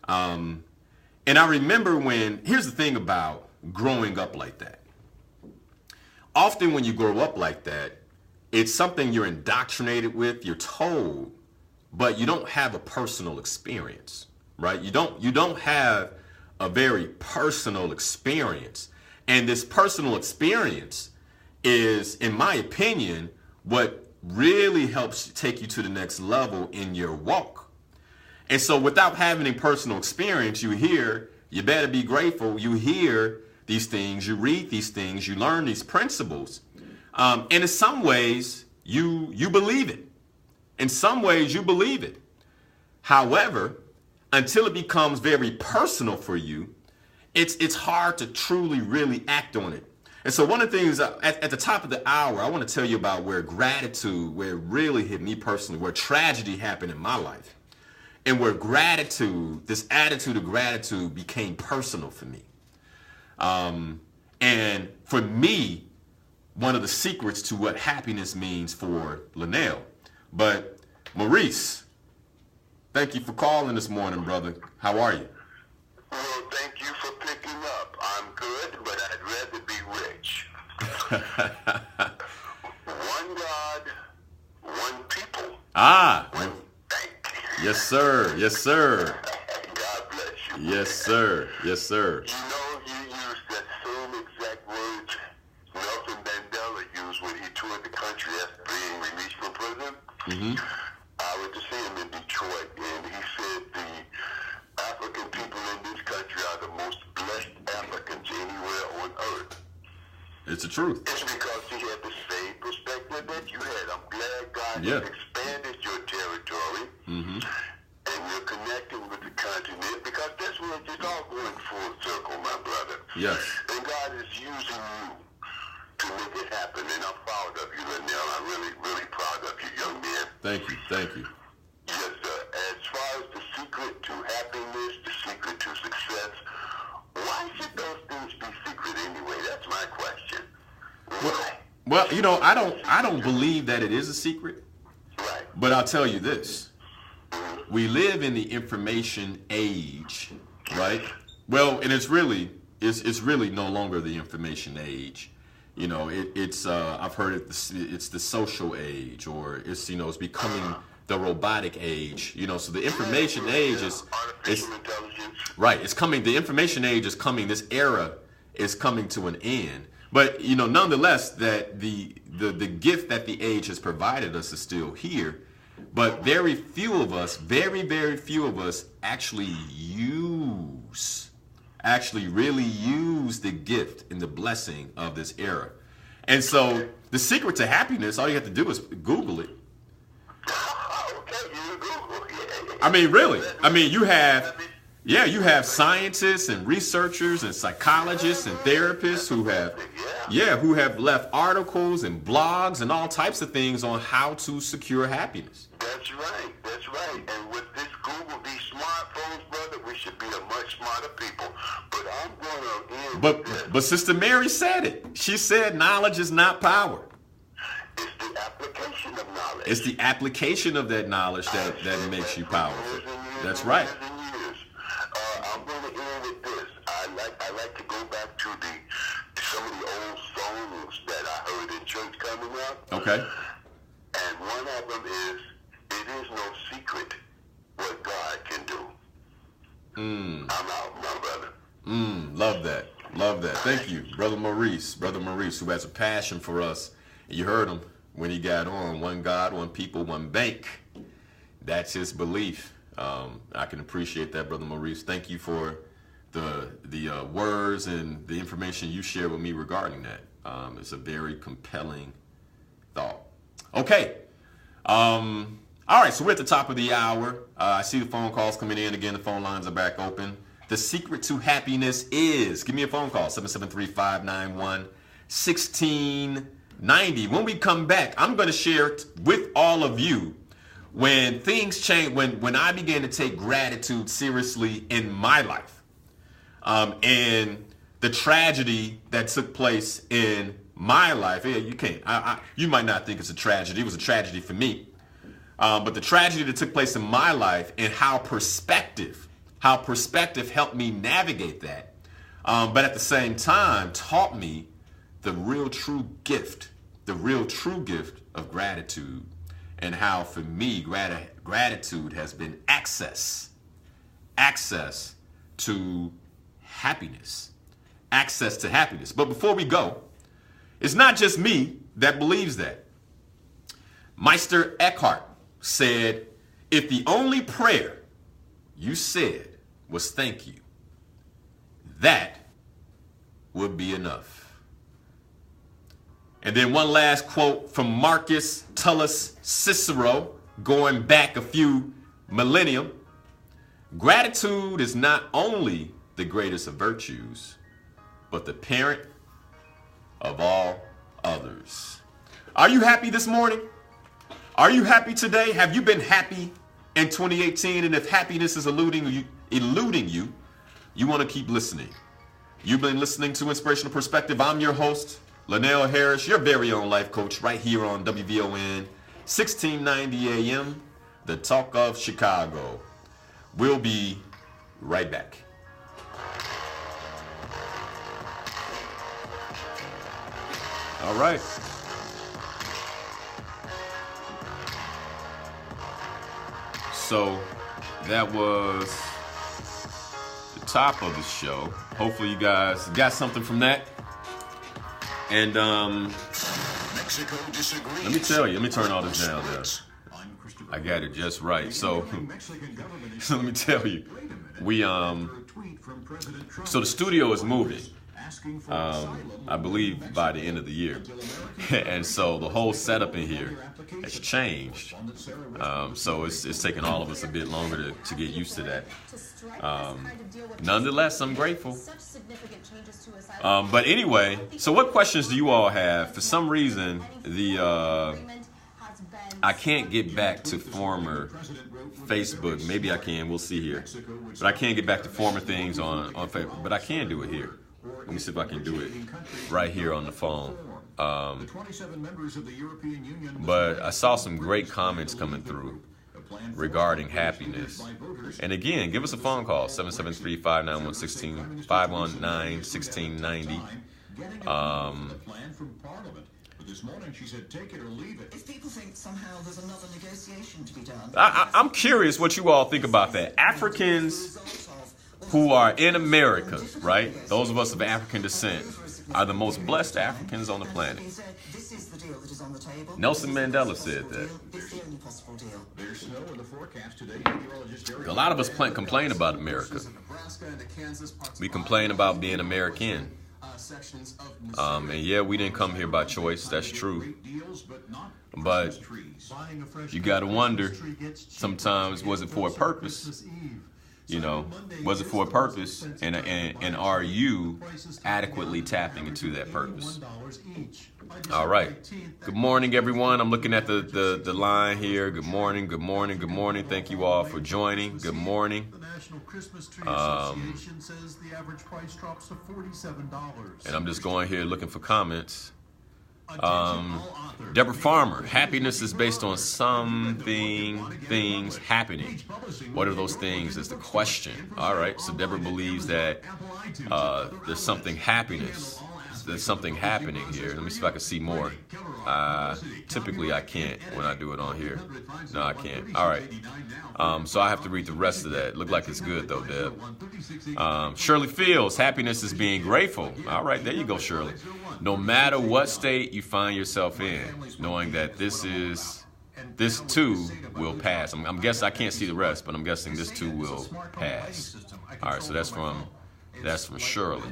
And I remember here's the thing about growing up like that. Often when you grow up like that, it's something you're indoctrinated with, you're told, but you don't have a personal experience, right? You don't have a very personal experience. And this personal experience is, in my opinion, what really helps take you to the next level in your walk. And so without having a personal experience, you better be grateful, you hear these things, you read these things, you learn these principles. And in some ways, you believe it. In some ways, you believe it. However, until it becomes very personal for you, it's hard to truly, really act on it. And so one of the things at the top of the hour, I want to tell you about where it really hit me personally, where tragedy happened in my life. And where gratitude, this attitude of gratitude became personal for me. And for me, one of the secrets to what happiness means for Linal. But Maurice, thank you for calling this morning, brother. How are you? Well, thank you for picking up. I'm good, but I'd rather be rich. One God, one people. Ah. One bank. Yes, sir. Yes, sir. God bless you. Yes, sir. Yes, sir. You know, you used that same exact words Nelson Mandela used when he toured the country after being released from prison. Mm-hmm. I went to see him in Detroit, and he said the African people in this country are the most blessed Africans anywhere on earth. It's the truth. It's because he had the same perspective that you had. I'm glad God Yeah. has expanded your territory, Mm-hmm. and you're connecting with the continent, because that's where it's all going full circle, my brother. Yes. And God is using you to make it happen, and I'm proud of you, Linal. I'm really, really proud of you, young man. Thank you. Thank you. Yes, sir. As far as the secret to happiness, the secret to success, why should those things be secret anyway? That's my question. Why? Well, you know, I don't believe that it is a secret, Right. but I'll tell you this. We live in the information age, right? Well, and it's really no longer the information age. You know, it's I've heard it's the social age, or it's becoming the robotic age. You know, so the information age is artificial intelligence. right. It's coming. The information age is coming. This era is coming to an end. But you know, nonetheless, that the gift that the age has provided us is still here. But very few of us, very few of us, actually really use the gift and the blessing of this era. And so the secret to happiness, all you have to do is Google it. Okay, you Google. Yeah. I mean, really. I mean, you have scientists and researchers and psychologists and therapists who have left articles and blogs and all types of things on how to secure happiness. That's right. That's right. And with this Google, these smartphones, brother, we should be a much smarter people. But I'm going to end with this. But Sister Mary said it. She said knowledge is not power. It's the application of knowledge. It's the application of that knowledge that makes you powerful. That's right. I'm going to end with this. I like to go back to some of the old songs that I heard in church coming up. Okay. And one of them is, "It is no secret what God can do." I'm out, my brother. Love that. Love that. Thank you, Brother Maurice, who has a passion for us. You heard him when he got on. One God, one people, one bank. That's his belief. I can appreciate that, Brother Maurice. Thank you for the words and the information you share with me regarding that. It's a very compelling thought. Okay. All right, so we're at the top of the hour. I see the phone calls coming in. Again, the phone lines are back open. The secret to happiness is, give me a phone call, 773-591-1690. When we come back, I'm going to share with all of you when things change, when I began to take gratitude seriously in my life, and the tragedy that took place in my life. Yeah, you can't. You might not think it's a tragedy. It was a tragedy for me. But the tragedy that took place in my life and how perspective helped me navigate that. But at the same time, taught me the real true gift of gratitude, and how for me, gratitude has been access to happiness. But before we go, it's not just me that believes that. Meister Eckhart said, if the only prayer you said was thank you, that would be enough. And then one last quote from Marcus Tullius Cicero, going back a few millennium. Gratitude is not only the greatest of virtues, but the parent of all others. Are you happy this morning? Are you happy today? Have you been happy in 2018? And if happiness is eluding you, you want to keep listening. You've been listening to Inspirational Perspective. I'm your host, Linal Harris, your very own life coach, right here on WVON 1690 AM. the talk of Chicago. We'll be right back. All right. So that was the top of the show. Hopefully you guys got something from that. And Mexico disagrees. let me tell you, let me turn all this down there. I got it just right. So let me tell you, we so the studio is moving. I believe by the end of the year. And so the whole setup in here has changed. So it's taken all of us a bit longer to get used to that. Nonetheless, I'm grateful. But anyway, so what questions do you all have? For some reason, I can't get back to former Facebook. Maybe I can. We'll see here. But I can't get back to former things on Facebook. But I can do it here. Let me see if I can do it right here on the phone. But I saw some great comments coming through regarding happiness. And again, give us a phone call, 773-591-1690. This morning she said, take it or leave it. If people think somehow there's another negotiation to be done, I'm curious what you all think about that. Africans who are in America, right? Those of us of African descent are the most blessed Africans on the planet. this is the deal that is on the table. Nelson Mandela said that. It's the only possible deal. There's snow in the forecast today. A lot of us complain about America. We complain about being American. And yeah, we didn't come here by choice. That's true. But you got to wonder, sometimes, was it for a purpose? You know, was it for a purpose? And are you adequately tapping into that purpose? All right. Good morning, everyone. I'm looking at the line here. Good morning, good morning, good morning. Thank you all for joining. Good morning. The National Christmas Tree Association says the average price drops to $47. And I'm just going here looking for comments. Deborah Farmer, happiness is based on things happening. What are those things is the question. All right, so Deborah believes that there's something There's something happening here. Let me see if I can see more. Typically I can't when I do it on here. No, I can't. All right. So I have to read the rest of that. Look like it's good though, Deb. Shirley Fields, happiness is being grateful. All right, there you go, Shirley. No matter what state you find yourself in, knowing that this too will pass. I'm guessing I can't see the rest, but I'm guessing this too will pass. All right, so that's from Shirley.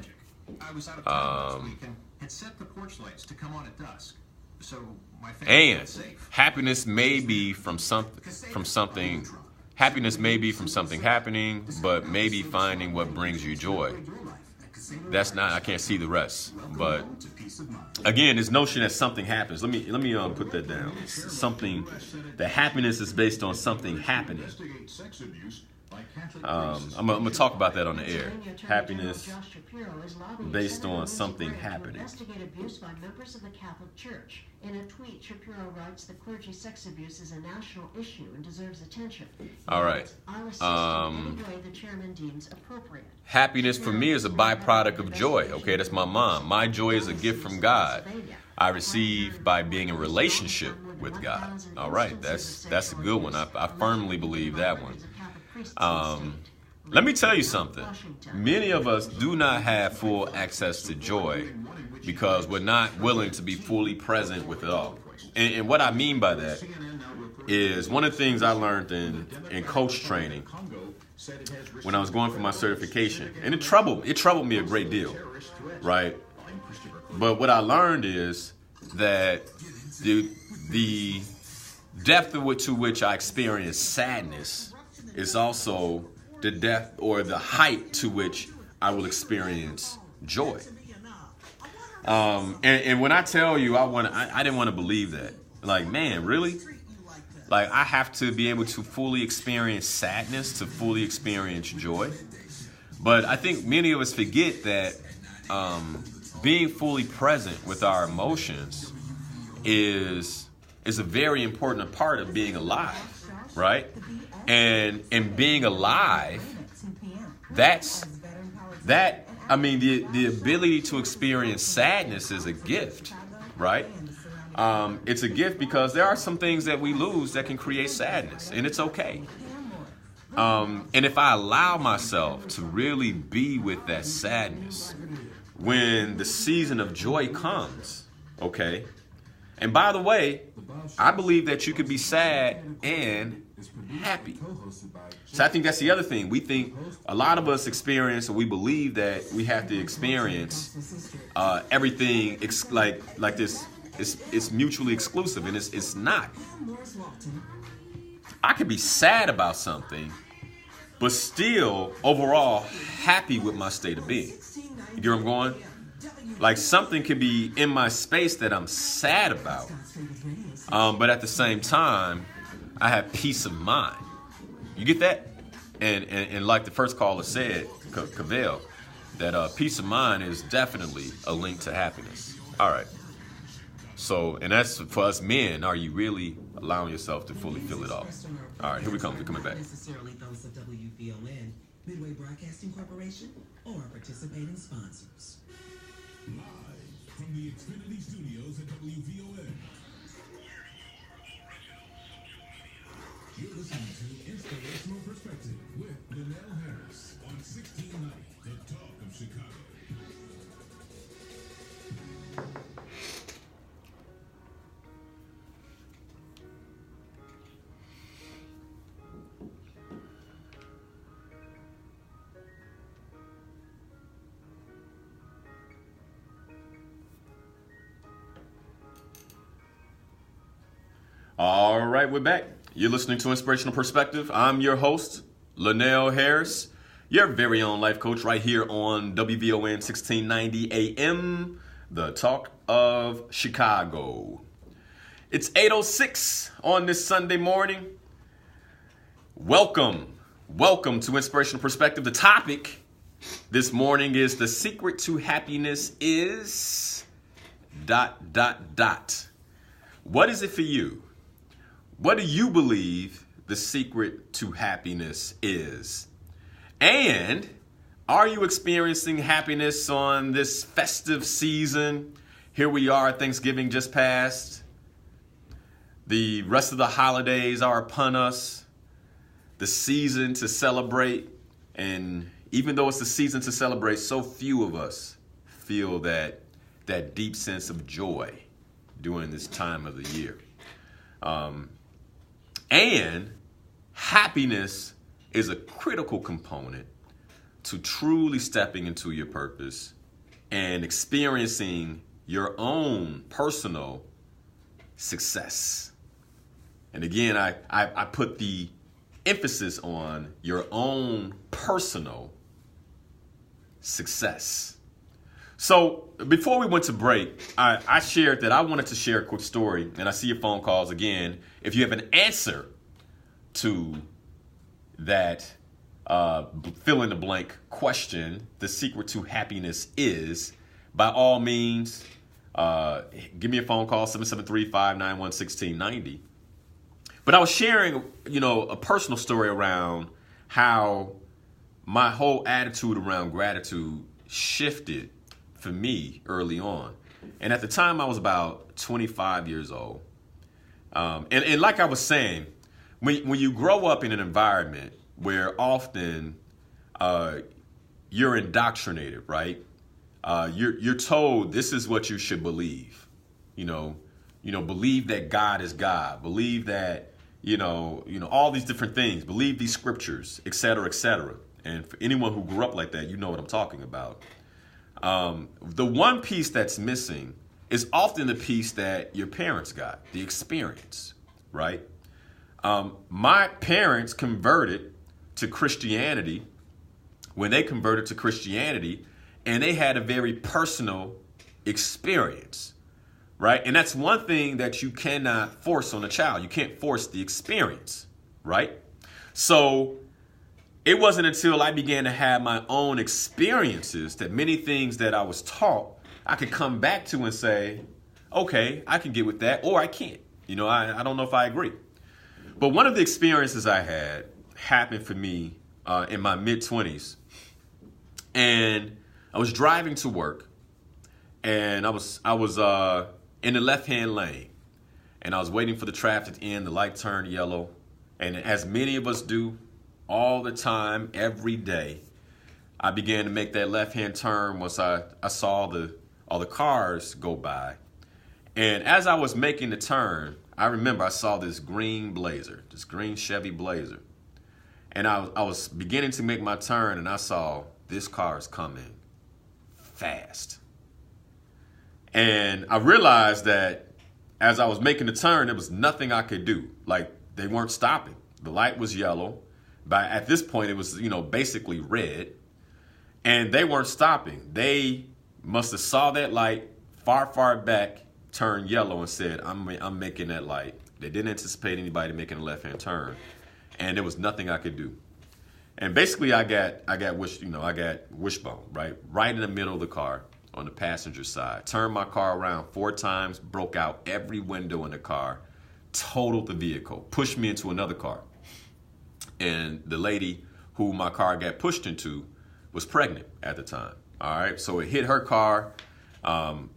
I was out of town last week and had set the porch lights to come on at dusk. So my family And was safe. happiness may be from something. Happiness may be from something happening, but maybe finding what brings you joy. That's not. I can't see the rest. But again, this notion that something happens. Let me put that down. Something. That happiness is based on something happening. I'm gonna talk about that on the air. Happiness based on something happening. Investigate abuse by members of the Catholic Church. In a tweet, Shapiro writes the clergy sex abuse is a national issue and deserves attention. All right. I'll assist in any way the chairman deems appropriate. Happiness for me is a byproduct of joy. Okay, that's my mom. My joy is a gift from God. I receive by being in relationship with God. All right, that's a good one. I firmly believe that one. Let me tell you something. Many of us do not have full access to joy because we're not willing to be fully present with it all. And what I mean by that is one of the things I learned in coach training when I was going for my certification, and it troubled me a great deal, right? But what I learned is that the depth to which I experience sadness is also the depth or the height to which I will experience joy. And when I tell you I didn't want to believe that. Like, man, really? Like, I have to be able to fully experience sadness to fully experience joy. But I think many of us forget that being fully present with our emotions is a very important part of being alive. right? And being alive, I mean, the ability to experience sadness is a gift, right? It's a gift because there are some things that we lose that can create sadness, and it's okay. And if I allow myself to really be with that sadness, when the season of joy comes, okay? And by the way, I believe that you could be sad and happy. So I think that's the other thing. We think a lot of us experience, or we believe that we have to experience everything like this. It's mutually exclusive, and it's not. I could be sad about something, but still overall happy with my state of being. You get where I'm going? Like something could be in my space that I'm sad about, but at the same time, I have peace of mind. You get that? And like the first caller said, Cavell, that peace of mind is definitely a link to happiness. All right. So, and that's for us men. Are you really allowing yourself to fully feel it all? All right, here we come. We're coming back. Necessarily those of WVON, Midway Broadcasting Corporation, or participating sponsors. Live from the Xfinity Studios at WVON. You're listening to Inspirational Perspective with Linal Harris on 1690, The Talk of Chicago. All right, we're back. You're listening to Inspirational Perspective. I'm your host, Linal Harris, your very own life coach right here on WVON 1690 AM, the Talk of Chicago. It's 8:06 on this Sunday morning. Welcome to Inspirational Perspective. The topic this morning is the secret to happiness is ... What is it for you? What do you believe the secret to happiness is? And are you experiencing happiness on this festive season? Here we are, Thanksgiving just passed. The rest of the holidays are upon us. The season to celebrate. And even though it's the season to celebrate, so few of us feel that deep sense of joy during this time of the year. And happiness is a critical component to truly stepping into your purpose and experiencing your own personal success. And again, I put the emphasis on your own personal success. So before we went to break, I shared that I wanted to share a quick story, and I see your phone calls again. If you have an answer to that fill in the blank question, the secret to happiness is, by all means, give me a phone call, 773-591-1690. But I was sharing, a personal story around how my whole attitude around gratitude shifted for me early on. And at the time I was about 25 years old. And like I was saying, when you grow up in an environment where often you're indoctrinated, right? You're told this is what you should believe. Believe that God is God. Believe that, all these different things. Believe these scriptures, et cetera, et cetera. And for anyone who grew up like that, you know what I'm talking about. The one piece that's missing is often the piece that your parents got, the experience, right? My parents converted to Christianity when they converted to Christianity, and they had a very personal experience, right? And that's one thing that you cannot force on a child. You can't force the experience, right? So it wasn't until I began to have my own experiences that many things that I was taught, I could come back to and say, okay, I can get with that, or I can't. I don't know if I agree. But one of the experiences I had happened for me in my mid-20s. And I was driving to work, and I was in the left-hand lane, and I was waiting for the traffic to end. The light turned yellow, and as many of us do all the time, every day, I began to make that left-hand turn once I saw all the cars go by. And as I was making the turn, I remember I saw this green Blazer, this green Chevy Blazer. And I was beginning to make my turn, and I saw this car is coming fast. And I realized that as I was making the turn, there was nothing I could do. Like, they weren't stopping. The light was yellow. But at this point, it was, basically red. And they weren't stopping. They must have saw that light far, far back, turned yellow, and said, I'm making that light. They didn't anticipate anybody making a left-hand turn. And there was nothing I could do. And basically, I got wishbone, right in the middle of the car on the passenger side. Turned my car around 4 times, broke out every window in the car, totaled the vehicle, pushed me into another car. And the lady who my car got pushed into was pregnant at the time. All right, so it hit her car.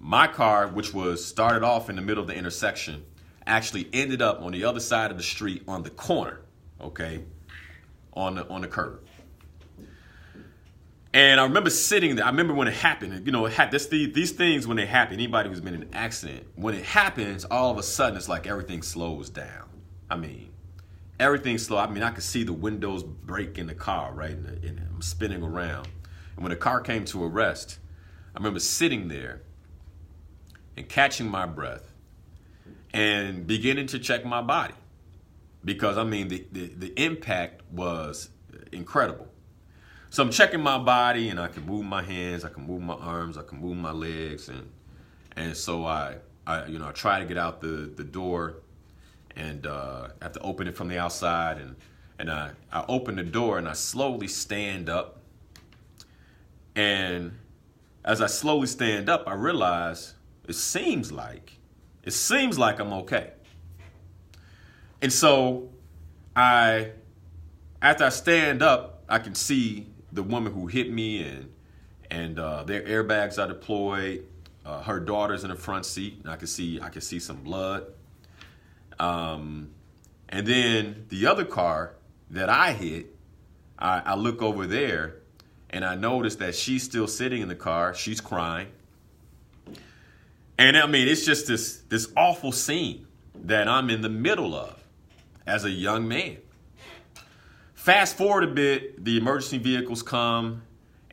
My car, which was started off in the middle of the intersection, actually ended up on the other side of the street on the corner. Okay, on the curb. And I remember sitting there. I remember when it happened. These things, when they happen, anybody who's been in an accident, when it happens, all of a sudden, it's like everything slows down. I mean, everything's slow. I mean, I could see the windows break in the car, right? And I'm spinning around. And when the car came to a rest, I remember sitting there and catching my breath and beginning to check my body. Because, I mean, the impact was incredible. So I'm checking my body, and I can move my hands, I can move my arms, I can move my legs. And so I try to get out the door, and I have to open it from the outside. And I open the door, and I slowly stand up. And as I slowly stand up, I realize it seems like I'm okay. And so after I stand up, I can see the woman who hit me, and their airbags are deployed. Her daughter's in the front seat, and I can see some blood. And then the other car that I hit, I look over there, and I notice that she's still sitting in the car. She's crying. And I mean, it's just this awful scene that I'm in the middle of as a young man. Fast forward a bit, the emergency vehicles come,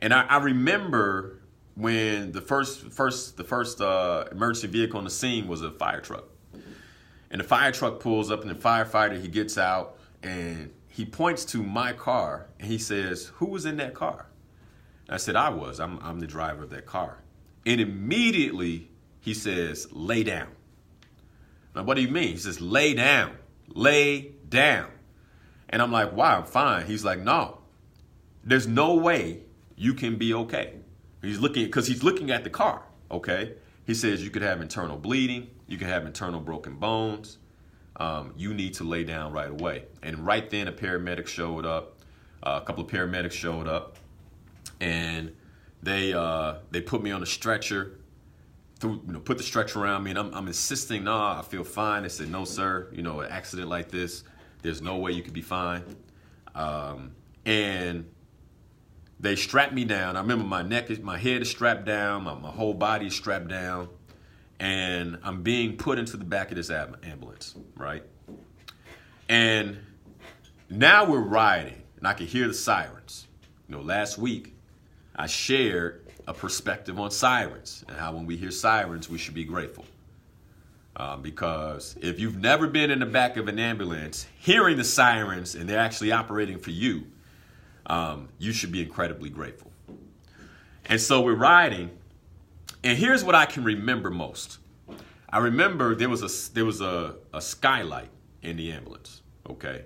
and I remember when the first emergency vehicle on the scene was a fire truck. And the fire truck pulls up, and the firefighter, he gets out, and he points to my car, and he says, "Who was in that car?" And I said, "I was. I'm the driver of that car." And immediately he says, "Lay down." Now, what do you mean? He says, "Lay down. Lay down." And I'm like, "Why? I'm fine." He's like, "No, there's no way you can be okay." He's looking at the car. Okay. He says you could have internal bleeding. You can have internal broken bones. You need to lay down right away. And right then, a paramedic showed up. A couple of paramedics showed up, and they put me on a stretcher. Put the stretcher around me, and I'm insisting, "Nah, I feel fine." They said, "No, sir. An accident like this, there's no way you could be fine." And they strapped me down. I remember my head is strapped down, my whole body is strapped down, and I'm being put into the back of this ambulance, right? And now we're riding, and I can hear the sirens. Last week I shared a perspective on sirens and how when we hear sirens, we should be grateful. Because if you've never been in the back of an ambulance, hearing the sirens and they're actually operating for you, you should be incredibly grateful. And so we're riding, and here's what I can remember most. I remember there was a skylight in the ambulance, okay?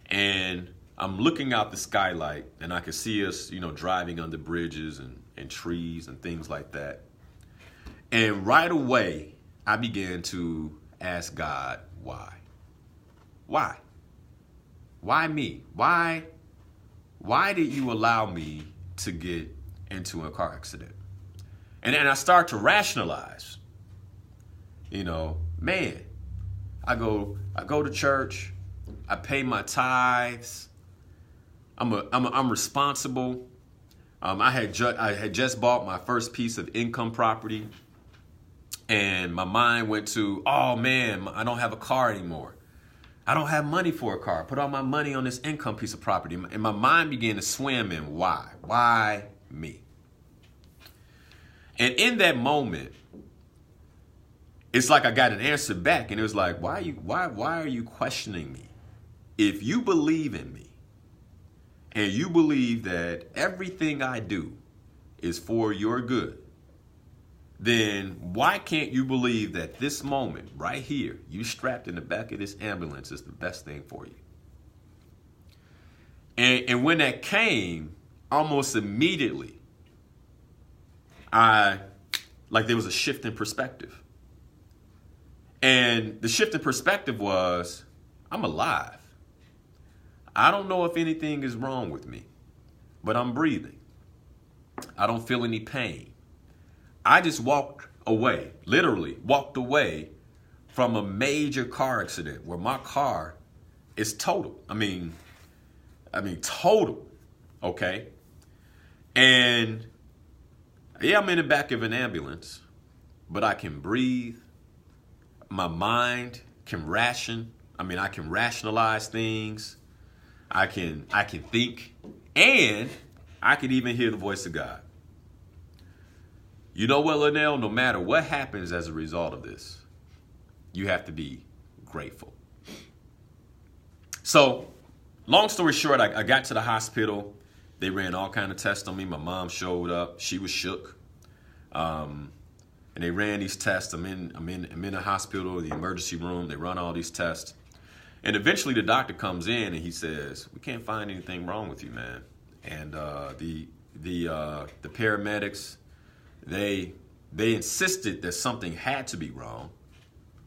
And I'm looking out the skylight, and I can see us, driving under bridges and trees and things like that. And right away, I began to ask God why. Why? Why me? Why did you allow me to get into a car accident? And then I start to rationalize. Man, I go to church, I pay my tithes, I'm responsible. I had just bought my first piece of income property, and my mind went to, oh man, I don't have a car anymore. I don't have money for a car. I put all my money on this income piece of property, and my mind began to swim in why? Why me? And in that moment, it's like I got an answer back, and it was like, why are you questioning me? If you believe in me, and you believe that everything I do is for your good, then why can't you believe that this moment right here, you strapped in the back of this ambulance, is the best thing for you? And when that came, almost immediately, there was a shift in perspective. And the shift in perspective was, I'm alive. I don't know if anything is wrong with me, but I'm breathing. I don't feel any pain. I just walked away, literally walked away from a major car accident where my car is total. I mean, total. Okay. And yeah, I'm in the back of an ambulance, but I can breathe. My mind can I can rationalize things. I can think, and I can even hear the voice of God. You know what, Linal? No matter what happens as a result of this, you have to be grateful. So, long story short, I got to the hospital. They ran all kind of tests on me. My mom showed up. She was shook. And they ran these tests. I'm in the hospital, the emergency room. They run all these tests. And eventually the doctor comes in and he says, we can't find anything wrong with you, man. And the paramedics, they insisted that something had to be wrong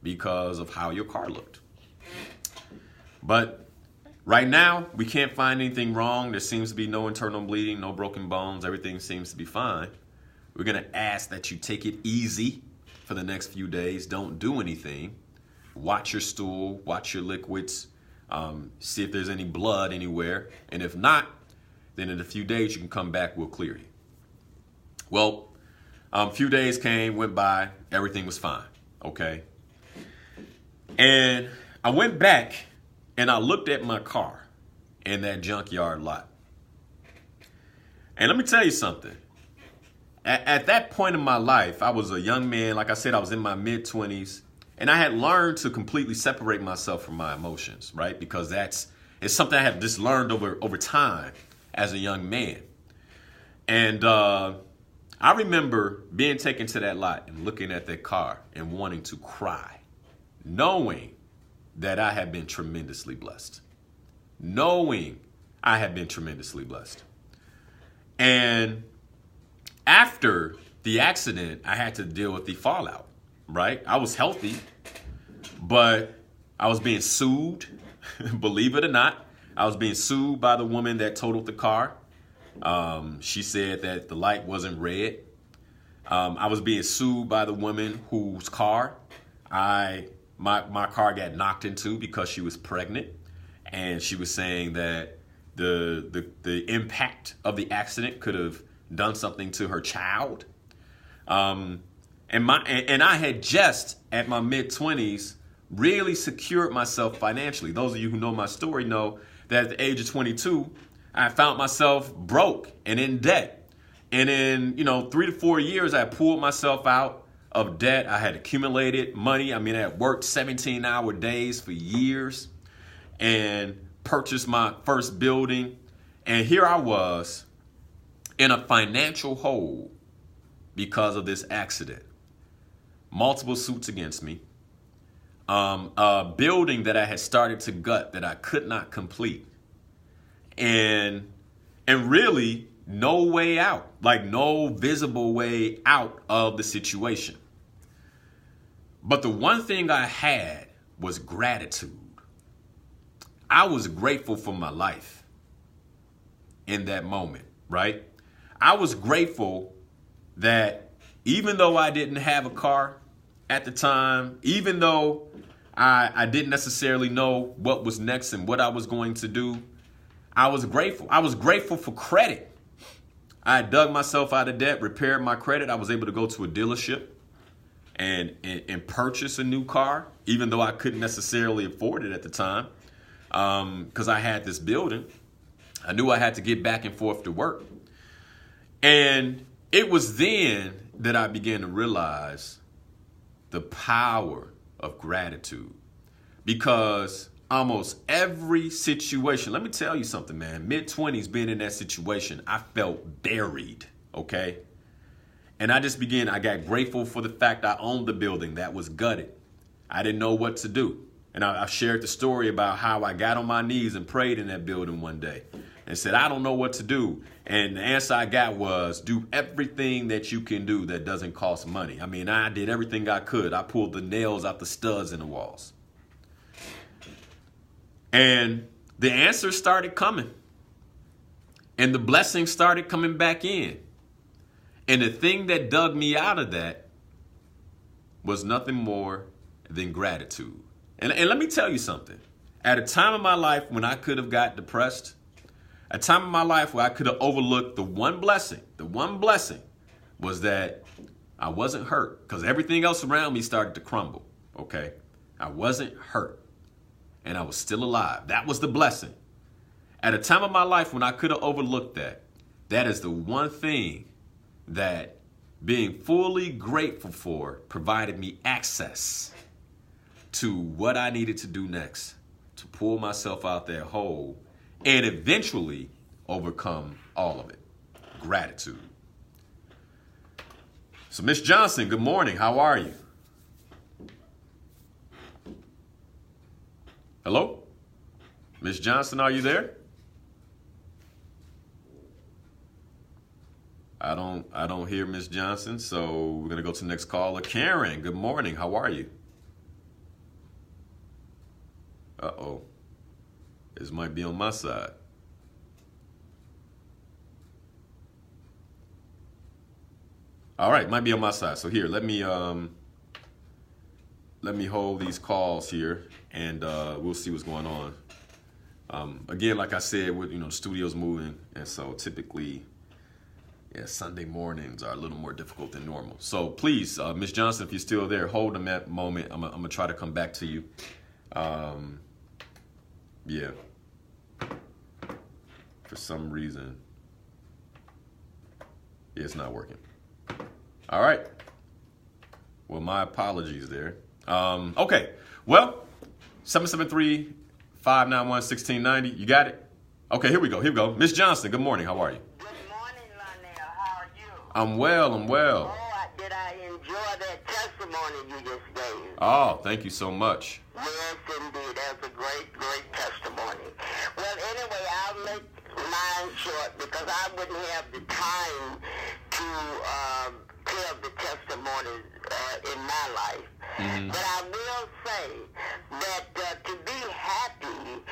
because of how your car looked. But right now, we can't find anything wrong. There seems to be no internal bleeding, no broken bones. Everything seems to be fine. We're going to ask that you take it easy for the next few days. Don't do anything. Watch your stool, watch your liquids, see if there's any blood anywhere. And if not, then in a few days you can come back, we'll clear you. Well, a few days went by, everything was fine, okay? And I went back and I looked at my car in that junkyard lot. And let me tell you something. At that point in my life, I was a young man. Like I said, I was in my mid-20s. And I had learned to completely separate myself from my emotions, right? Because it's something I have just learned over time as a young man. And I remember being taken to that lot and looking at that car and wanting to cry, knowing that I had been tremendously blessed. And after the accident, I had to deal with the fallout. Right? I was healthy, but I was being sued. Believe it or not, I was being sued by the woman that totaled the car. She said that the light wasn't red. I was being sued by the woman whose car my car got knocked into because she was pregnant, and she was saying that the impact of the accident could have done something to her child. And I had just, at my mid-20s, really secured myself financially. Those of you who know my story know that at the age of 22, I found myself broke and in debt. And in, 3 to 4 years, I pulled myself out of debt. I had accumulated money. I had worked 17-hour days for years and purchased my first building. And here I was in a financial hole because of this accident. Multiple suits against me. A building that I had started to gut that I could not complete. And really no way out, like no visible way out of the situation. But the one thing I had was gratitude. I was grateful for my life in that moment, right? I was grateful that even though I didn't have a car at the time, even though I didn't necessarily know what was next and what I was going to do, I was grateful. I was grateful for credit. I dug myself out of debt, repaired my credit. I was able to go to a dealership and purchase a new car, even though I couldn't necessarily afford it at the time, because I had this building. I knew I had to get back and forth to work. And it was then that I began to realize the power of gratitude, because almost every situation, let me tell you something, man, mid-20s being in that situation, I felt buried, okay? And I got grateful for the fact I owned the building that was gutted. I didn't know what to do. And I shared the story about how I got on my knees and prayed in that building one day and said, I don't know what to do. And the answer I got was, do everything that you can do that doesn't cost money. I mean, I did everything I could. I pulled the nails out the studs in the walls. And the answers started coming. And the blessings started coming back in. And the thing that dug me out of that was nothing more than gratitude. And let me tell you something. At a time in my life when I could have got depressed, a time in my life where I could have overlooked the one blessing was that I wasn't hurt, because everything else around me started to crumble, okay? I wasn't hurt, and I was still alive. That was the blessing. At a time of my life when I could have overlooked that, that is the one thing that being fully grateful for provided me access to what I needed to do next to pull myself out that hole and eventually overcome all of it. Gratitude. So, Miss Johnson, good morning. How are you? Hello? Miss Johnson, are you there? I don't hear Miss Johnson, so we're going to go to the next caller. Karen, good morning. How are you? Uh-oh. This might be on my side. All right, might be on my side. So here, let me hold these calls here, and we'll see what's going on. Again, like I said, the studio's moving, and so typically, Sunday mornings are a little more difficult than normal. So please, Miss Johnson, if you're still there, hold a moment. I'm gonna try to come back to you. Yeah. For some reason, it's not working. All right. Well, my apologies there. Okay. Well, 773-591-1690. You got it? Okay, here we go. Miss Johnson, good morning. How are you? Good morning, Linal. How are you? I'm well. Oh, did I enjoy that testimony you just gave? Oh, thank you so much. Yes, indeed. That's a great, great testimony. Well, anyway, I'll make mine short because I wouldn't have the time to tell the testimony in my life. Mm-hmm. But I will say that to be happy,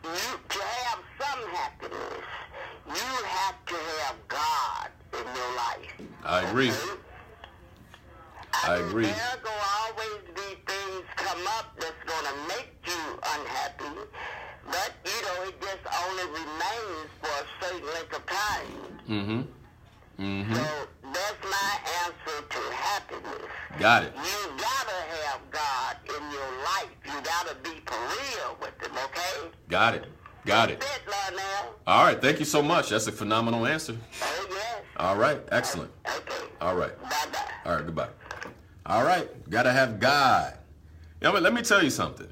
to have some happiness, you have to have God in your life. I agree. Okay? I agree. There will always be things come up that's going to make you unhappy, but, it just only remains for a certain length of time. Mm-hmm. Mm-hmm. So that's my answer to happiness. Got it. You got to have God in your life. You got to be for real with Him, okay? Got it. That's it, Linal. All right. Thank you so much. That's a phenomenal answer. Oh, yes. All right. Excellent. Okay. All right. Bye-bye. All right. Goodbye. All right. Got to have God. Let me tell you something.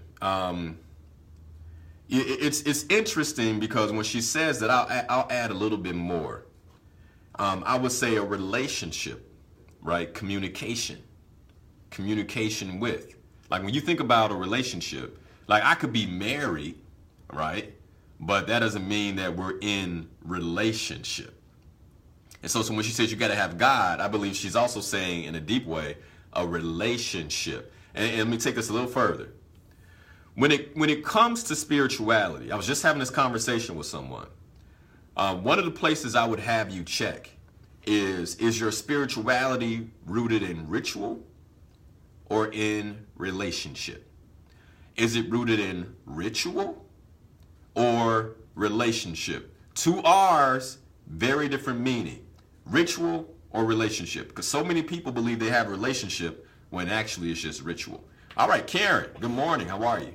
It's interesting because when she says that, I'll add a little bit more. I would say a relationship, right? Communication with. Like when you think about a relationship, like I could be married, right? But that doesn't mean that we're in relationship. And so when she says you got to have God, I believe she's also saying in a deep way, a relationship. And let me take this a little further. when it comes to spirituality, I was just having this conversation with someone. One of the places I would have you check is your spirituality rooted in ritual or in relationship? Is it rooted in ritual or relationship? Two R's, very different meaning. Ritual or relationship? Because so many people believe they have a relationship when actually it's just ritual. All right, Karen, good morning. How are you?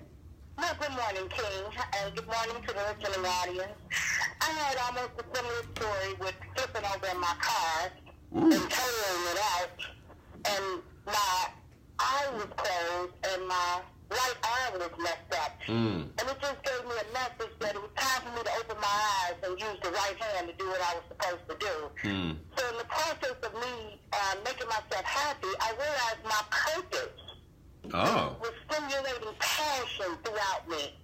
Well, good morning, King, and good morning to the listening audience. I had almost a similar story with flipping over in my car and totaling it out, and my eye was closed and my right arm was messed up. And it just gave me a message that it was time for me to open my eyes and use the right hand to do what I was supposed to do. So in the process of me making myself happy, I realized my purpose was stimulating passion throughout me.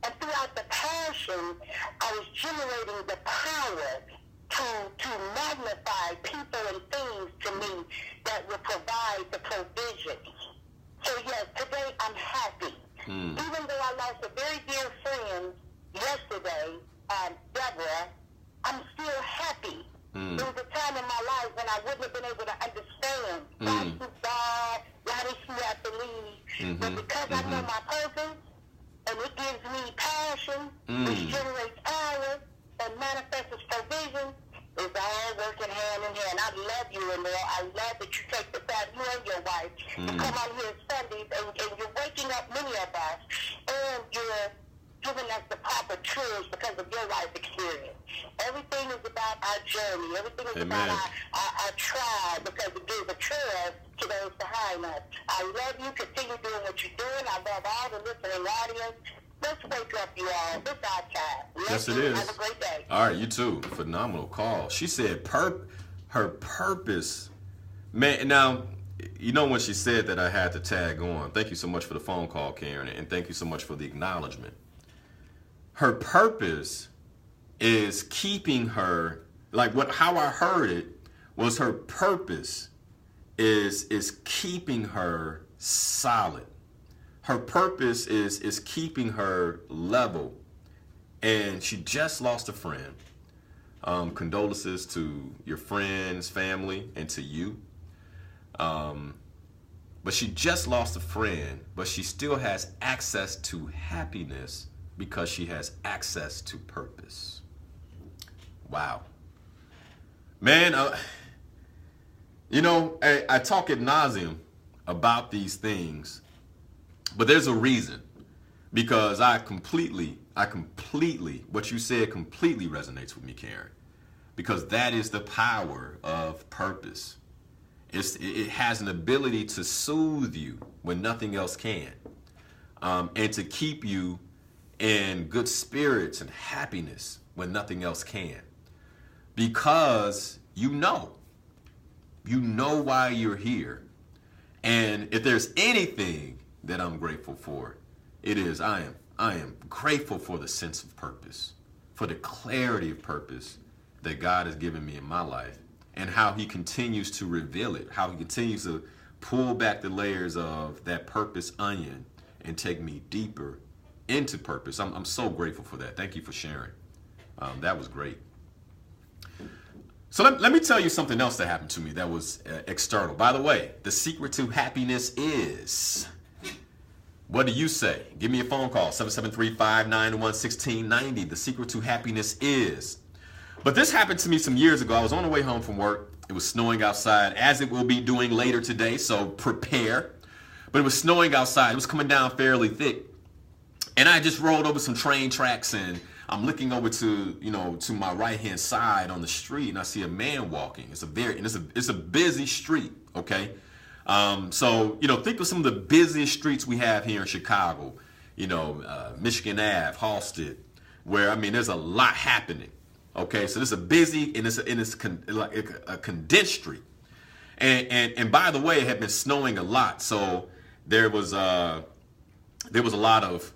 And throughout the passion, I was generating the power to magnify people and things to me that would provide the provisions. So yes, today I'm happy. Even though I lost a very dear friend yesterday, Deborah, I'm still happy. There was a time in my life when I wouldn't have been able to understand why she died, why did she have to leave. But because I know my purpose, and it gives me passion, which generates power, and manifests provision, it's all working hand in hand. I love you, Linal. I love that you take the time, you and your wife, to come on here Sundays, and you're waking up many of us, and you're giving us the proper truths because of your life experience. Everything is about our journey. Everything is about our tribe, because it gives a trust to those behind us. I love you. Continue doing what you're doing. I love all the listening audience. Let's wake up, you all. It's our time. Yes, it is. Have a great day. All right, you too. Phenomenal call. She said her purpose. Man, now, you know when she said that, I had to tag on. Thank you so much for the phone call, Karen, and thank you so much for the acknowledgement. Her purpose is keeping her, how I heard it was her purpose is keeping her solid. Her purpose is keeping her level. And she just lost a friend. Condolences to your friends, family, and to you. But she just lost a friend, but she still has access to happiness because she has access to purpose. Wow. Man, I talk ad nauseum about these things, but there's a reason. Because I completely, what you said completely resonates with me, Karen. Because that is the power of purpose. It has an ability to soothe you when nothing else can. And to keep you in good spirits and happiness when nothing else can. Because you know why you're here. And if there's anything that I'm grateful for, it is I am grateful for the sense of purpose, for the clarity of purpose that God has given me in my life, and how he continues to reveal it, how he continues to pull back the layers of that purpose onion and take me deeper into purpose. I'm so grateful for that. Thank you for sharing. That was great. So let me tell you something else that happened to me that was external. By the way, the secret to happiness is... What do you say? Give me a phone call, 773-591-1690. The secret to happiness is. But this happened to me some years ago. I was on the way home from work. It was snowing outside, as it will be doing later today, so prepare. But it was snowing outside. It was coming down fairly thick. And I just rolled over some train tracks, and I'm looking over to my right-hand side on the street, and I see a man walking. It's a busy street, okay? So, think of some of the busiest streets we have here in Chicago, Michigan Ave, Halsted, where, there's a lot happening. Okay. So this is a busy and it's a condensed street. And by the way, it had been snowing a lot. So there was a lot of,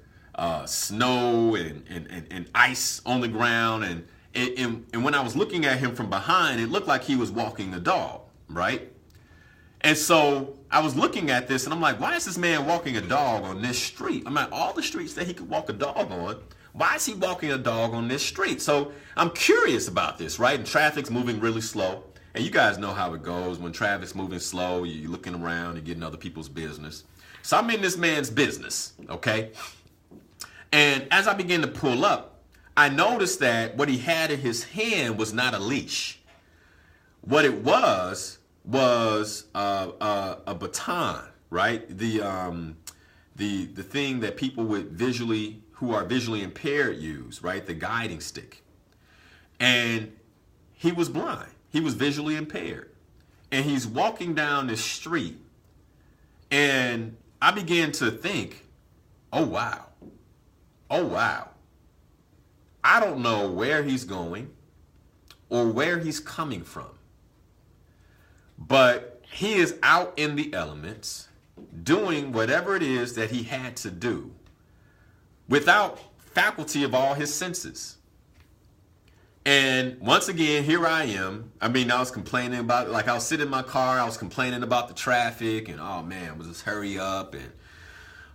snow and ice on the ground. And when I was looking at him from behind, it looked like he was walking a dog. Right. And so I was looking at this and I'm like, why is this man walking a dog on this street? I'm like, all the streets that he could walk a dog on, why is he walking a dog on this street? So I'm curious about this, right? And traffic's moving really slow. And you guys know how it goes. When traffic's moving slow, you're looking around and getting other people's business. So I'm in this man's business, okay? And as I began to pull up, I noticed that what he had in his hand was not a leash. What it was a baton, right? The thing that people who are visually impaired use, right? The guiding stick. And he was blind. He was visually impaired. And he's walking down this street. And I began to think, oh, wow. Oh, wow. I don't know where he's going or where he's coming from. But he is out in the elements doing whatever it is that he had to do without faculty of all his senses. And once again, here I am. I mean, I was complaining about it. Like I was sitting in my car, I was complaining about the traffic and, oh man, was this hurry up and,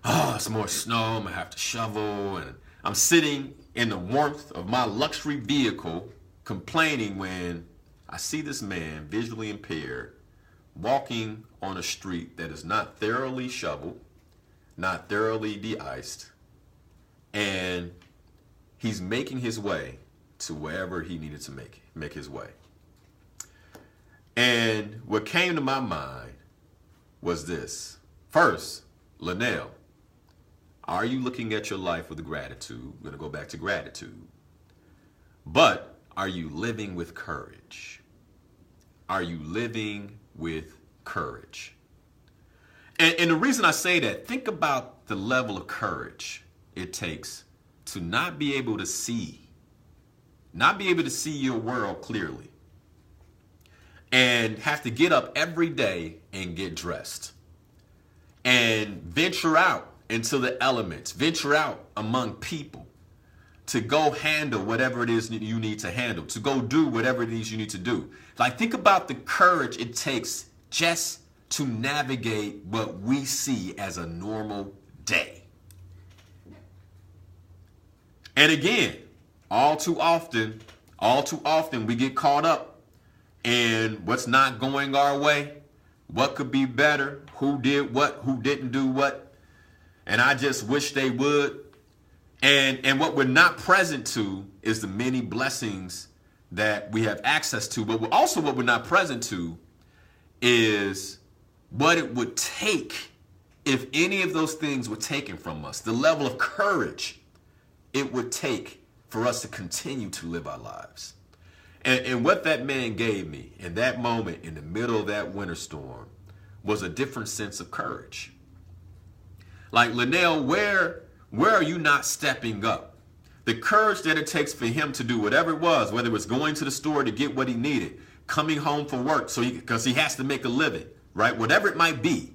oh, it's more snow, I'm gonna have to shovel. And I'm sitting in the warmth of my luxury vehicle complaining when I see this man visually impaired walking on a street that is not thoroughly shoveled, not thoroughly de-iced, and he's making his way to wherever he needed to make his way. And what came to my mind was this. First, Linal, are you looking at your life with gratitude? We're going to go back to gratitude. But are you living with courage? Are you living with courage? And the reason I say that, think about the level of courage it takes to not be able to see your world clearly and have to get up every day and get dressed and venture out into the elements, venture out among people to go handle whatever it is that you need to handle, to go do whatever it is you need to do. Like, think about the courage it takes just to navigate what we see as a normal day. And again, all too often, we get caught up in what's not going our way, what could be better, who did what, who didn't do what, and I just wish they would. And what we're not present to is the many blessings that we have access to. But also what we're not present to is what it would take if any of those things were taken from us. The level of courage it would take for us to continue to live our lives. And what that man gave me in that moment in the middle of that winter storm was a different sense of courage. Like, Linal, where are you not stepping up? The courage that it takes for him to do whatever it was, whether it was going to the store to get what he needed, coming home from work because he has to make a living, right? Whatever it might be.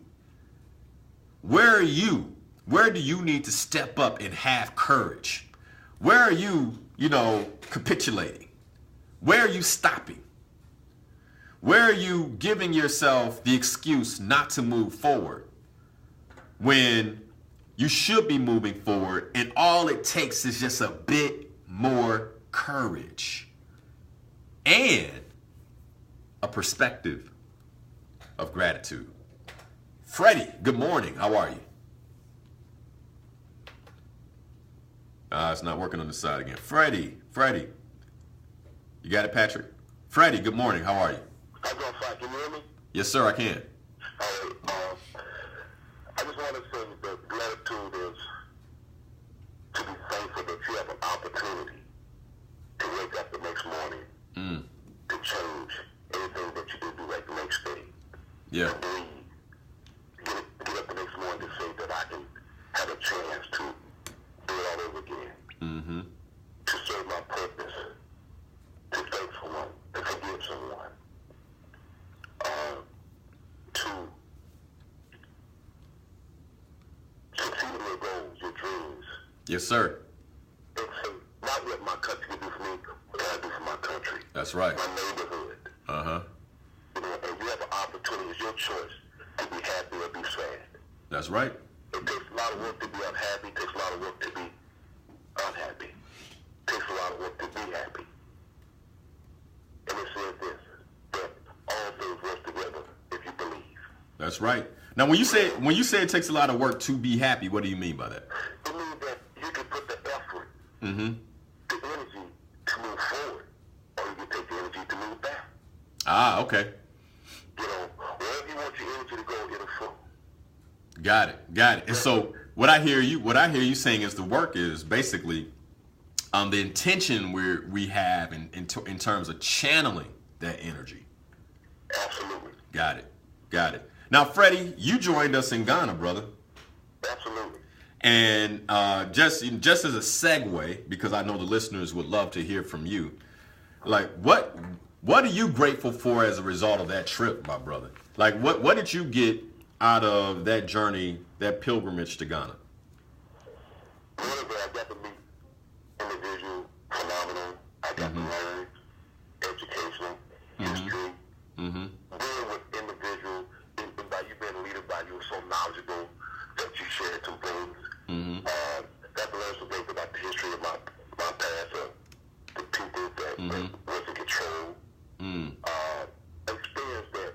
Where are you? Where do you need to step up and have courage? Where are you, capitulating? Where are you stopping? Where are you giving yourself the excuse not to move forward when you should be moving forward, and all it takes is just a bit more courage and a perspective of gratitude? Freddie, good morning. How are you? It's not working on the side again. Freddie. You got it, Patrick? Freddie, good morning. How are you? I'm doing fine. Can you hear me? Yes, sir, I can. All right. I just want to say that gratitude is to be thankful that you have an opportunity to wake up the next morning, to change anything that you did do like the next day. Yeah. To breathe. Get up the next morning to say that I can have a chance to do it all over again. Mm-hmm. To serve my purpose. To thank someone. To forgive someone. To succeed in your goals, your dreams. Yes, sir. And say, not what my country can do for me, what I do for my country. That's right. My neighborhood. Uh-huh. And you have an opportunity, it's your choice to be happy or be sad. That's right. It takes a lot of work to be unhappy. It takes a lot of work to be unhappy. It takes a lot of work to be happy. And it says this, that all things work together if you believe. That's right. Now, when you say it takes a lot of work to be happy, what do you mean by that? It means that you can put the effort, Mm-hmm. the energy to move forward, or you can take the energy to move back. Ah, okay. You know, wherever you want your energy to go, it'll flow. Got it. And so what I hear you saying is the work is basically the intention we have in terms of channeling that energy. Absolutely. Got it. Now, Freddie, you joined us in Ghana, brother. Absolutely. And just as a segue, because I know the listeners would love to hear from you, like what are you grateful for as a result of that trip, my brother? Like what did you get out of that journey, that pilgrimage to Ghana? I got to meet individual, phenomenal. I got to learn educational, history, dealing with individuals, and by you being a leader, by you were so knowledgeable that you shared some things. Got to learn some things about the history of my past, the people that was in control. Experience that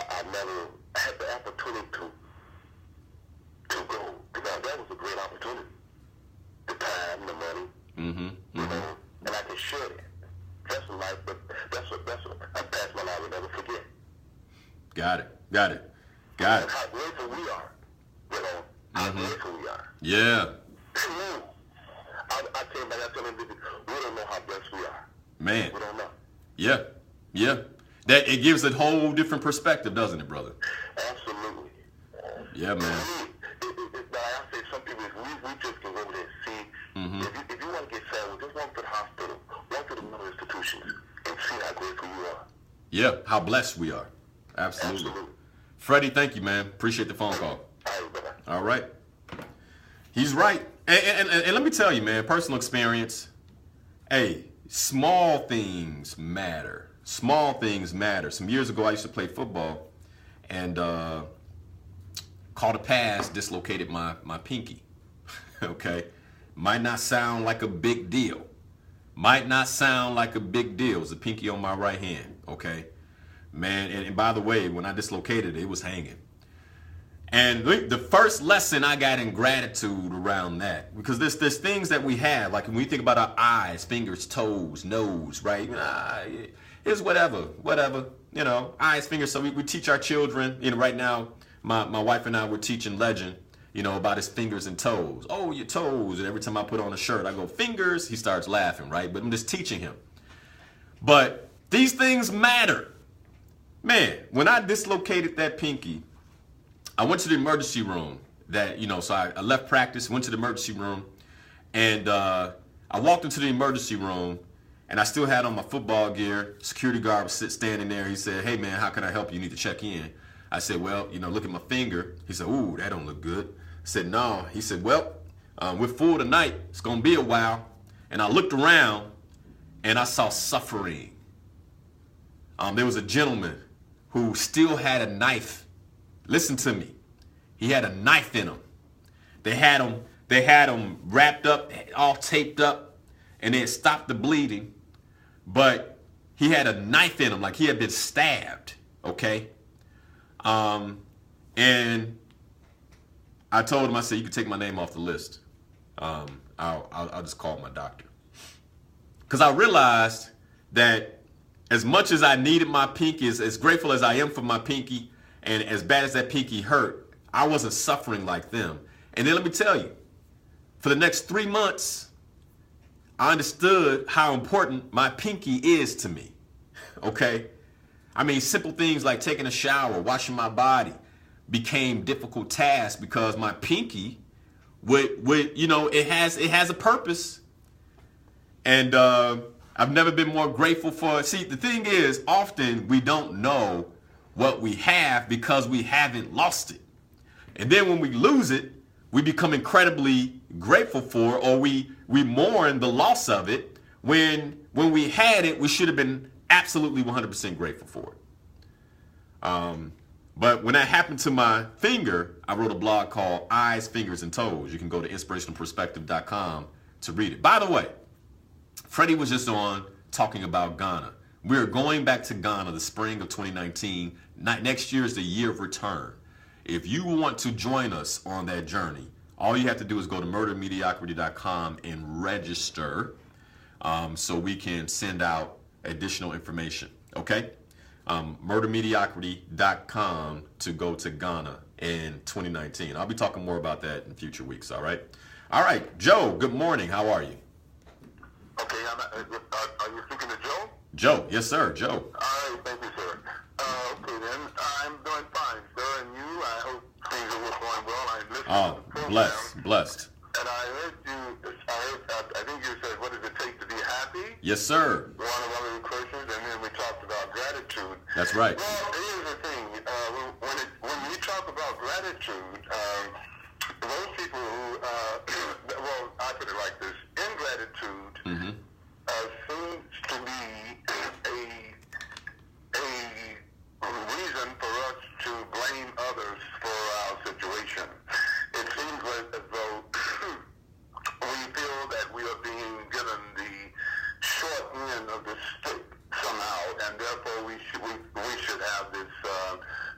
I never had the opportunity to go. Because that was a great opportunity. The time, the money, you know, and I can share that. That's a life, but that's a past my life I will never forget. Got it. And how grateful we are, you know, how grateful we are. Yeah. I tell you, man, I tell them, we don't know how blessed we are. Man. We don't know. Yeah. That it gives a whole different perspective, doesn't it, brother? Absolutely. Yeah, man. I say some people, we just can go over there and see. If you want to get sad, just walk to the hospital, walk to the mental institutions, and see how grateful you are. Yeah, how blessed we are. Absolutely. Freddie, thank you, man. Appreciate the phone call. All right, brother. All right. He's right. And let me tell you, man, personal experience, hey, small things matter. Small things matter. Some years ago, I used to play football and caught a pass, dislocated my pinky. Okay? Might not sound like a big deal. It was a pinky on my right hand. Okay? Man, and by the way, when I dislocated it, it was hanging. And the first lesson I got in gratitude around that, because there's things that we have, like when we think about our eyes, fingers, toes, nose, right? It's whatever, you know, eyes, fingers. So we teach our children, you know, right now, my wife and I were teaching Legend, you know, about his fingers and toes. Oh, your toes. And every time I put on a shirt, I go, fingers. He starts laughing, right? But I'm just teaching him. But these things matter. Man, when I dislocated that pinky, I went to the emergency room so I left practice, went to the emergency room, and I walked into the emergency room, and I still had on my football gear. Security guard was standing there. He said, hey, man, how can I help you? You need to check in. I said, well, you know, look at my finger. He said, ooh, that don't look good. I said, no. He said, well, we're full tonight. It's going to be a while. And I looked around, and I saw suffering. There was a gentleman who still had a knife. Listen to me. He had a knife in him. They had him wrapped up, all taped up, and they had stopped the bleeding. But he had a knife in him, like he had been stabbed. Okay. And I told him, I said, you can take my name off the list. I'll just call my doctor. Because I realized that as much as I needed my pinky, as grateful as I am for my pinky, and as bad as that pinky hurt, I wasn't suffering like them. And then let me tell you, for the next 3 months, I understood how important my pinky is to me. Okay? I mean, simple things like taking a shower, washing my body became difficult tasks because my pinky would you know, it has a purpose. And I've never been more grateful for it. See, the thing is, often we don't know what we have because we haven't lost it. And then when we lose it, we become incredibly grateful for, or we mourn the loss of it when we had it, we should have been absolutely 100% grateful for it. But when that happened to my finger, I wrote a blog called Eyes, Fingers, and Toes. You can go to inspirationalperspective.com to read it. By the way, Freddie was just on talking about Ghana. We're going back to Ghana the spring of 2019. Next year is the year of return. If you want to join us on that journey, all you have to do is go to murdermediocrity.com and register so we can send out additional information, okay? Murdermediocrity.com to go to Ghana in 2019. I'll be talking more about that in future weeks, all right? All right, Joe, good morning. How are you? Okay, are you speaking to Joe? Joe, yes, sir, Joe. All right, thank you, sir. Okay, then, I'm doing fine, sir, and you? I hope things are going well. I'm listening to the program. Blessed. And I heard I think you said, what does it take to be happy? Yes, sir. One of the questions, and then we talked about gratitude. That's right. Well, here's the thing. When we talk about gratitude, those people who, well, I put it like this. Ingratitude seems to be a reason for us to blame others for our situation. It seems as though we feel that we are being given the short end of the stick somehow, and therefore we should have this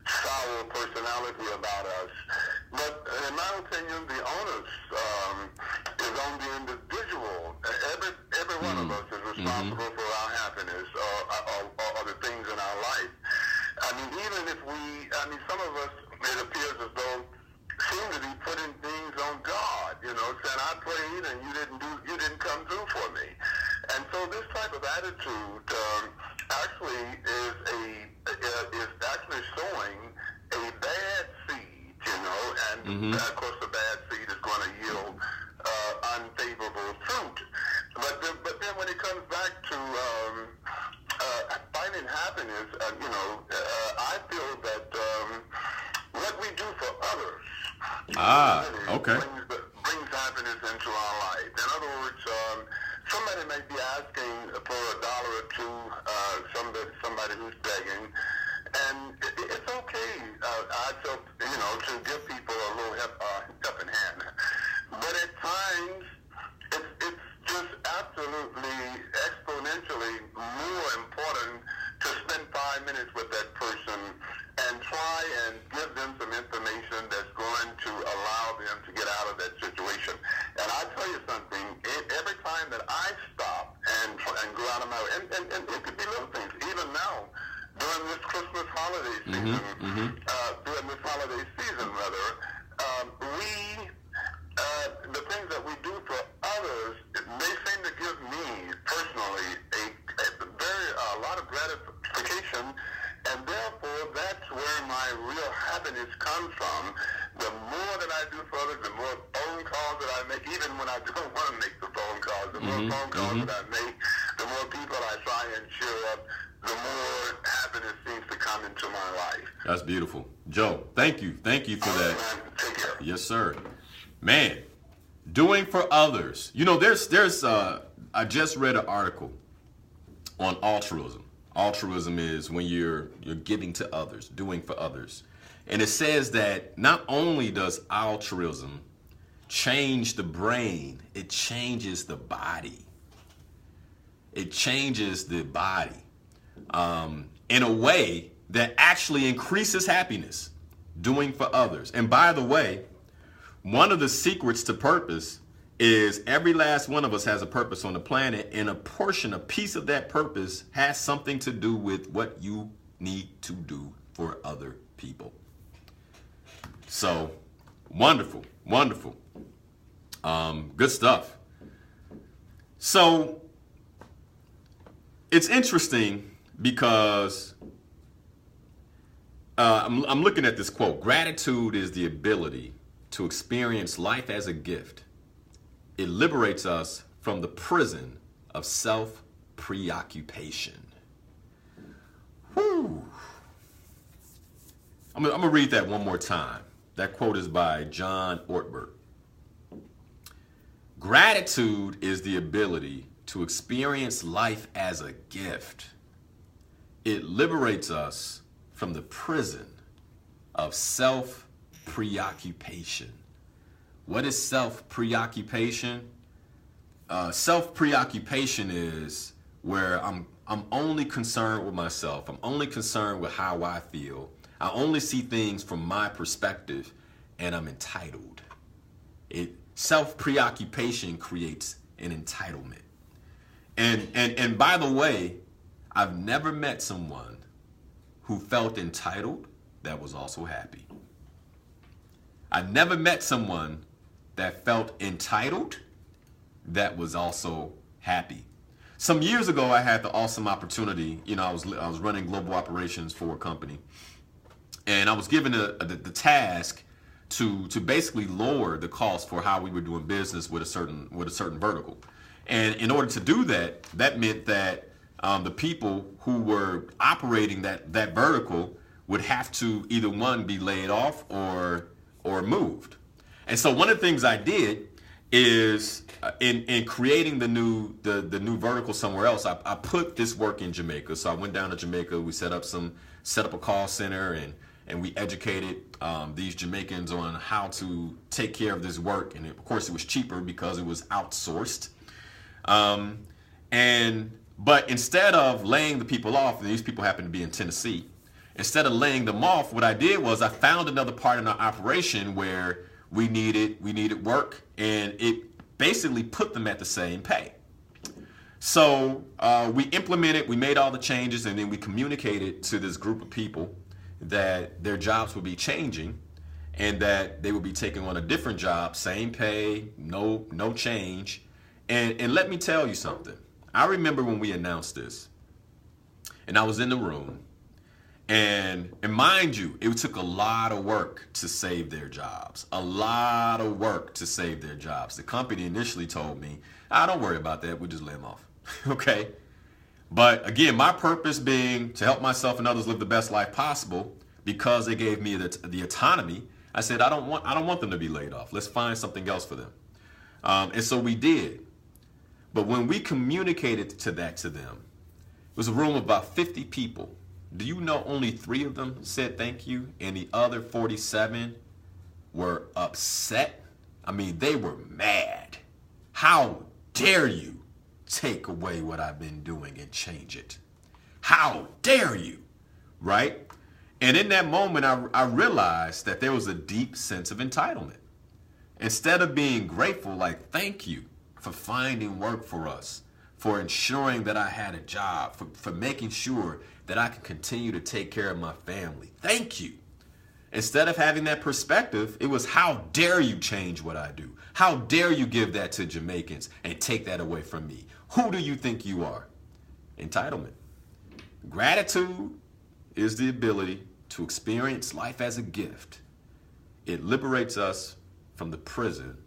sour personality about us. But in my opinion, the onus is on the individual. Every one of us is responsible for our happiness or the things in our life. I mean, even if some of us, it appears as though, seem to be putting things on God, saying I prayed and you didn't come through for me. And so this type of attitude actually is actually sowing a bad seed, and of course the bad seed is going to yield unfavorable fruit. But then when it comes back to finding happiness, I feel that what we do for others brings happiness into our life. In other words, somebody may be asking for $1 or $2, somebody who's begging, and it's okay. I feel, to give people a little helping hand. But at times, it's just absolutely exponentially more important to spend 5 minutes with that person and try and give them some information that's going to allow them to get out of that situation. And I'll tell you something, every time that I stop and go out of my way, and it could be little things, even now, during this Christmas holiday season, the things that we do for others, they seem to give me personally a lot of gratification, and therefore that's where my real happiness comes from. The more that I do for others, the more phone calls that I make, even when I don't want to make the phone calls, the more phone calls that I make, the more people I try and cheer up, the more happiness seems to come into my life. That's beautiful. Joe, thank you. Thank you for that. Man, take care. Yes, sir. Man, doing for others. I just read an article on altruism. Altruism is when you're giving to others, doing for others. And it says that not only does altruism change the brain, it changes the body. It changes the body in a way that actually increases happiness, doing for others. And by the way, one of the secrets to purpose is every last one of us has a purpose on the planet, and a piece of that purpose has something to do with what you need to do for other people. So, wonderful. Good stuff. So, it's interesting because I'm looking at this quote. Gratitude is the ability to experience life as a gift. It liberates us from the prison of self-preoccupation. Whew. I'm going to read that one more time. That quote is by John Ortberg. Gratitude is the ability to experience life as a gift. It liberates us from the prison of self-preoccupation. What is self-preoccupation? Self-preoccupation is where I'm only concerned with myself. I'm only concerned with how I feel. I only see things from my perspective, and I'm entitled. Self-preoccupation creates an entitlement. And by the way, I've never met someone who felt entitled that was also happy. I've never met someone that felt entitled that was also happy. Some years ago, I had the awesome opportunity. I was running global operations for a company, and I was given the task to basically lower the cost for how we were doing business with a certain vertical. And in order to do that, that meant that the people who were operating that vertical would have to either one be laid off or moved. And so one of the things I did is in creating the new vertical somewhere else, I put this work in Jamaica. So I went down to Jamaica. We set up a call center, and we educated these Jamaicans on how to take care of this work. And of course, it was cheaper because it was outsourced. But instead of laying the people off, and these people happen to be in Tennessee, instead of laying them off, what I did was I found another part in our operation where we needed work, and it basically put them at the same pay. So we made all the changes, and then we communicated to this group of people that their jobs would be changing, and that they would be taking on a different job, same pay, no change. And let me tell you something. I remember when we announced this, and I was in the room, and mind you, it took a lot of work to save their jobs. A lot of work to save their jobs. The company initially told me, don't worry about that. We'll just lay them off. Okay. But again, my purpose being to help myself and others live the best life possible, because they gave me the autonomy, I said, I don't want them to be laid off. Let's find something else for them. And so we did. But when we communicated to them, it was a room of about 50 people. Do you know only 3 of them said thank you, and the other 47 were upset? I mean, they were mad. How dare you take away what I've been doing and change it? How dare you, right? And in that moment, I realized that there was a deep sense of entitlement. Instead of being grateful, like, thank you for finding work for us, for ensuring that I had a job, for making sure that I can continue to take care of my family. Thank you. Instead of having that perspective, it was, how dare you change what I do? How dare you give that to Jamaicans and take that away from me? Who do you think you are? Entitlement. Gratitude is the ability to experience life as a gift. It liberates us from the prison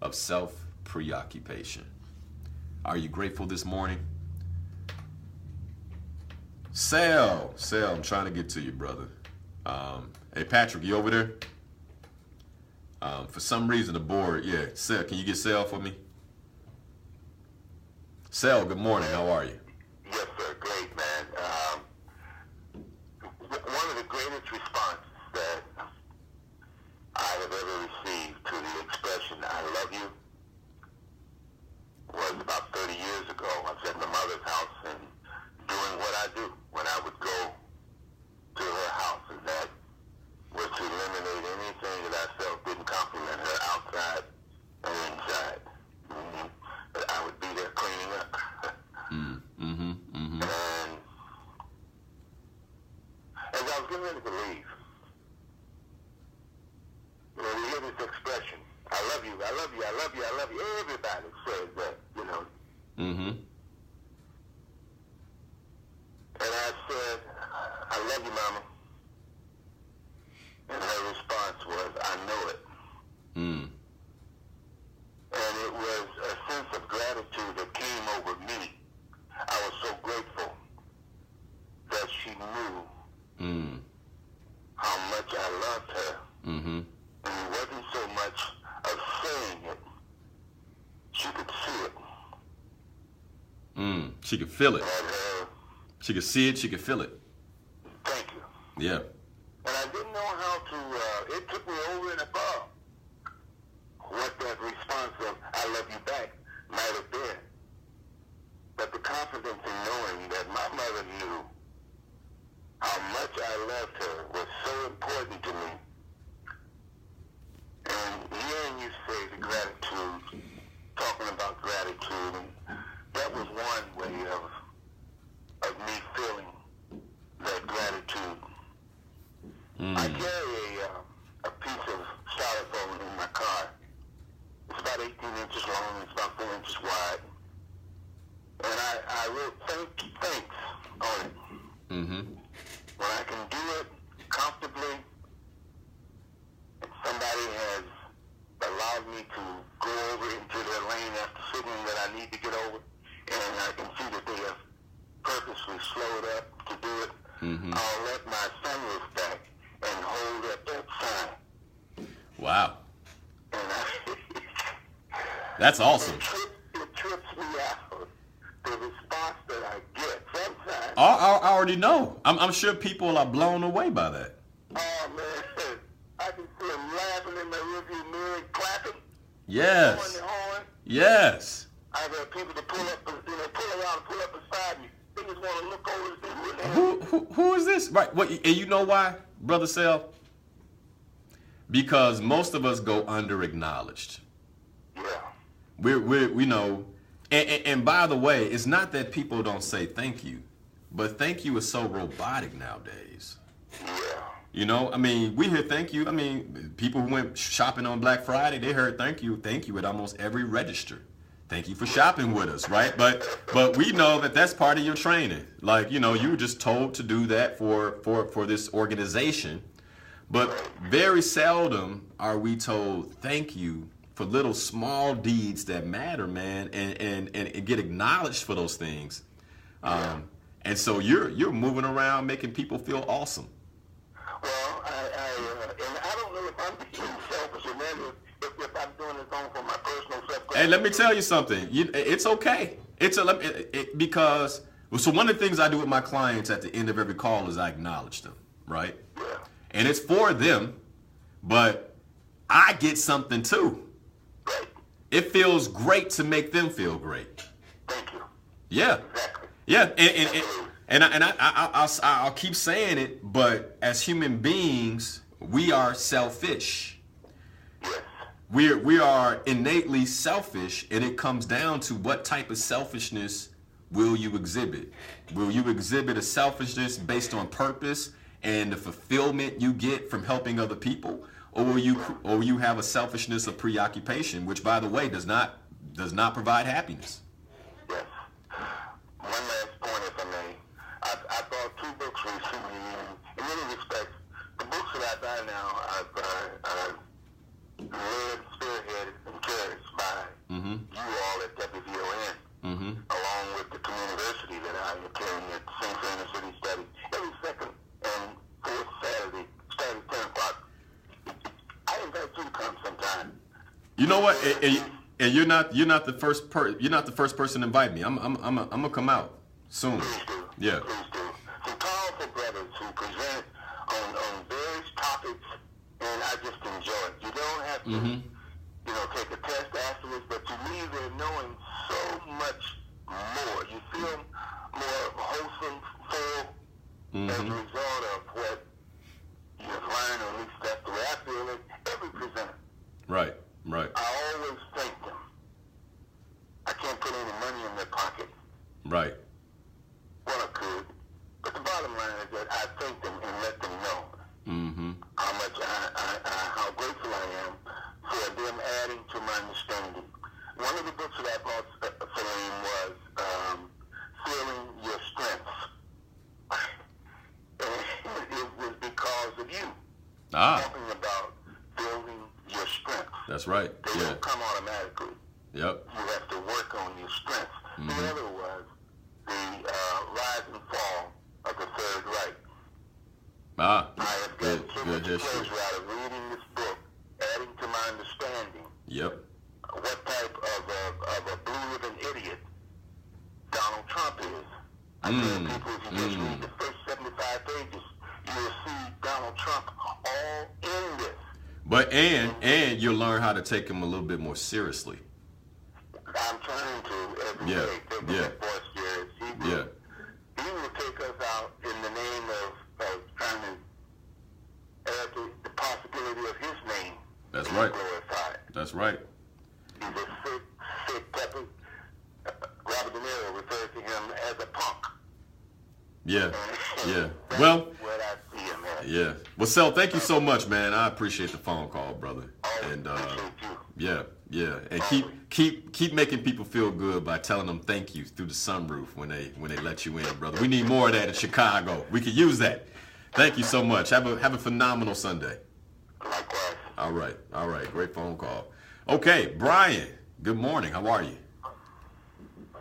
of self-preoccupation. Are you grateful this morning? Sal, I'm trying to get to you, brother. Hey, Patrick, you over there? For some reason, the board, Sal, can you get Sal for me? Sal, good morning. How are you? Yes, sir. Great, man. One of the greatest responses that I have ever received to the expression, I love you, was about 30 years ago. I was at my mother's house and doing what I do when I would go to her house, and that was to eliminate anything that I felt didn't compliment her outside and inside. But I would be there cleaning up. And as I was getting ready to leave, we hear this expression, I love you, I love you, I love you, I love you. Everybody says that, And I said, I love you, Mama. And her response was, I know it. And it was a sense of gratitude that came over me. I was so grateful that she knew how much I loved her. And it wasn't so much of saying it. She could see it. She could feel it. She could see it, she could feel it. Thank you. Yeah. And I didn't know how to, it took me over and above what that response of I love you back might have been. But the confidence in knowing that my mother knew how much I loved her was so important to me. And hearing you say the gratitude, talking about gratitude, that was one way of me feeling that gratitude. I carry a piece of styrofoam in my car. It's about 18 inches long, it's about 4 inches wide. And I wrote thanks on it. Mm-hmm. When I can do it comfortably, and somebody has allowed me to go over into their lane after signaling that I need to get over, and I can see that they have purposely slowed up to do it, I'll let my sunroof back and hold up that sign. Wow. And That's awesome. It trips me out, the response that I get sometimes. I already know. I'm sure people are blown away by that. Oh, man. I can see them laughing in the rearview mirror and clapping. Yes. Blowing the horn. Yes. I've had people to pull up, pull around and pull up beside me. They just want to look over and see who Who is this? Right. What? And you know why, Brother Sel? Because most of us go under-acknowledged. Yeah. We know. And by the way, it's not that people don't say thank you, but thank you is so robotic nowadays. Yeah. You know, I mean, we hear thank you. I mean, people who went shopping on Black Friday, they heard thank you at almost every register. Thank you for shopping with us, right? But we know that that's part of your training. Like, you know, you were just told to do that for this organization. But very seldom are we told thank you for little small deeds that matter, man, and get acknowledged for those things. And so you're moving around making people feel awesome. Well, and I don't know if I'm being selfish or whether if I'm doing this on for my personal self. Hey, let me tell you something. It's okay. Because so one of the things I do with my clients at the end of every call is I acknowledge them, right? Yeah. And it's for them, but I get something too. Right. It feels great to make them feel great. Thank you. Yeah. Exactly. Yeah. And I'll keep saying it, but as human beings, we are selfish. Yes. We are innately selfish, and it comes down to what type of selfishness will you exhibit? Will you exhibit a selfishness based on purpose and the fulfillment you get from helping other people, or will you have a selfishness of preoccupation, which, by the way, does not provide happiness? Yes. One last point, if I may. I bought 2 books recently, and in many respects, the books that I buy now, I've read, spearheaded, and cherished by you all at WVON, along with the community that I attend at St. Francis City Study every second and fourth Saturday, starting 10 o'clock. I invite you to come sometime. You know what? And you're not the first person to invite me. I'm gonna come out soon. Please do. Yeah. Please do. Some powerful brothers who present on various topics, and I just enjoy it. You don't have to, take a test afterwards, but you leave there knowing so much more. You feel more wholesome, full, as a result of what you've learned, or at least that's the way I feel it. Every presenter. Right. I always thank them. I can't put any money in their pocket. Right. Well, I could. But the bottom line is that I thank them and let them know how much how grateful I am for them adding to my understanding. One of the books that I bought for him was Feeling Your Strengths. And it was because of you. Talking about building your strength. That's right. They don't come automatically. Yep. You have to work on your strengths. The other was the rise and fall of the Third Reich. I have gotten so much pleasure out of reading this book, adding to my understanding. Yep. What type of a blue ribbon idiot Donald Trump is. I tell people, if you just read the first 75 pages, you will see all in this. But and you'll learn how to take them a little bit more seriously. I'm trying to every Yeah, day take yeah. that boy serious. He will take us out in the name of trying to add the possibility of his name. That's being right. glorified. That's right. He's a sick pepper. Robert De Niro refers to him as a punk. Yeah, yeah. That's Well, what I see him as. yeah. Well, Sel, thank you so much, man. I appreciate the phone call, brother. And Appreciate you. yeah. And keep making people feel good by telling them thank you through the sunroof when they let you in, brother. We need more of that in Chicago. We could use that. Thank you so much. Have a phenomenal Sunday. Likewise. All right. Great phone call. Okay, Brian. Good morning. How are you?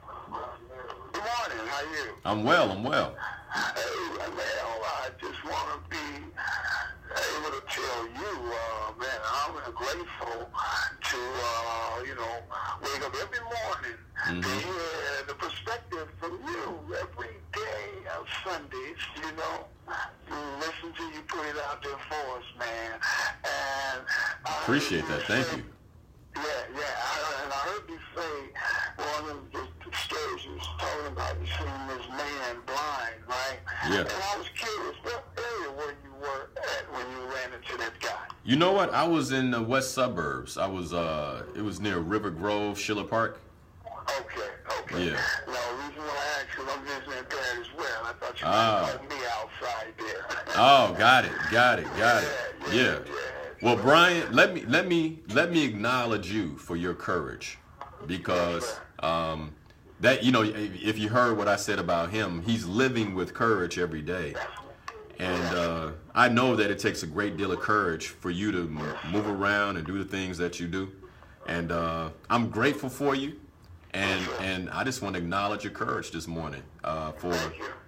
Good morning. How are you? I'm well. Hey, well, I just want to be able to tell you, man, I'm grateful to, wake up every morning to hear the perspective from you every day of Sundays, listen to you put it out there for us, man. And Appreciate that. Thank you. Yeah. And I heard you say one of the stories you was talking about, you seen this man blind, right? Yeah. And I was curious, what area where you were at when you ran into that guy? You know what? I was in the west suburbs. I was it was near River Grove, Schiller Park. Okay. Yeah. No, the reason why I asked you, I'm visiting there as well. I thought you were going to be outside there. Oh, got it. Yeah. Well, Brian, let me acknowledge you for your courage, because that, if you heard what I said about him, he's living with courage every day. And I know that it takes a great deal of courage for you to move around and do the things that you do. And I'm grateful for you. And I just want to acknowledge your courage this morning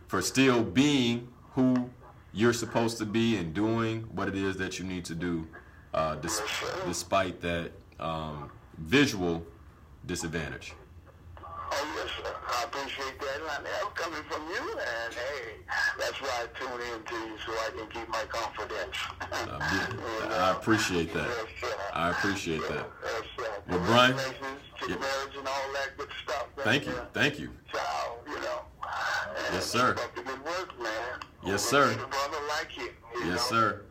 for still being who you're supposed to be and doing what it is that you need to do, despite that visual disadvantage. Oh, yes, sir. I appreciate that. And I'm coming from you, and hey, that's why I tune in to you so I can keep my confidence. I appreciate that. Yes, sir. I appreciate that. Yes, sir. Well, Brian, Congratulations to marriage and all that good stuff. Thank you. Child, and Yes, sir. keep up the good work, man. Yes, sir. Need a brother like you. Yes, sir.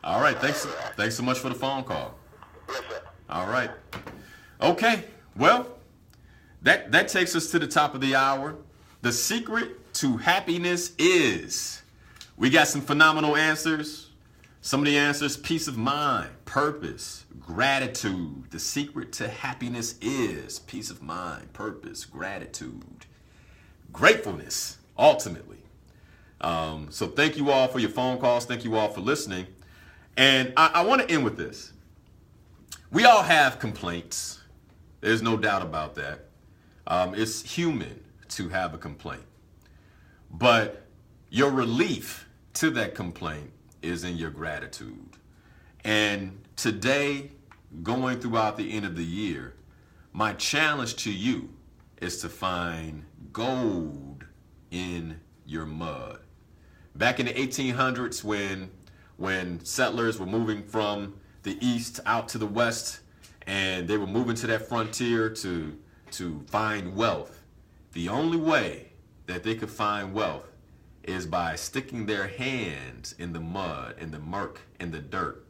All right. Thanks so much for the phone call. Yes, sir. All right. Okay. Well, that takes us to the top of the hour. The secret to happiness is. We got some phenomenal answers. Some of the answers: peace of mind, purpose, gratitude. The secret to happiness is peace of mind, purpose, gratitude, gratefulness, ultimately. So thank you all for your phone calls. Thank you all for listening. And I want to end with this. We all have complaints. There's no doubt about that. It's human to have a complaint. But your relief to that complaint is in your gratitude. And today, going throughout the end of the year, my challenge to you is to find gold in your mud. Back in the 1800s, when settlers were moving from the east out to the west, and they were moving to that frontier to find wealth, the only way that they could find wealth is by sticking their hands in the mud, in the murk, in the dirt,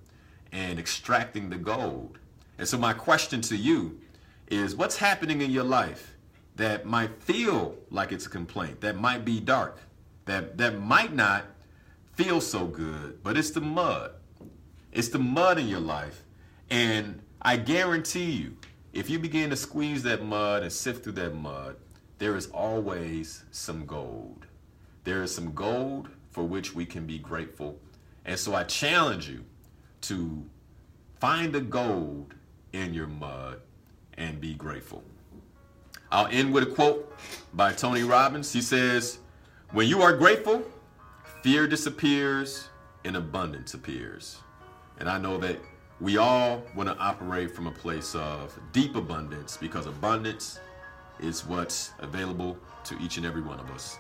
and extracting the gold. And so my question to you is, what's happening in your life that might feel like it's a complaint, that might be dark, that might not feel so good, but it's the mud. It's the mud in your life. And I guarantee you, if you begin to squeeze that mud and sift through that mud, there is always some gold. There is some gold for which we can be grateful. And so I challenge you to find the gold in your mud and be grateful. I'll end with a quote by Tony Robbins. He says, "When you are grateful, fear disappears and abundance appears." And I know that we all want to operate from a place of deep abundance, because abundance is what's available to each and every one of us.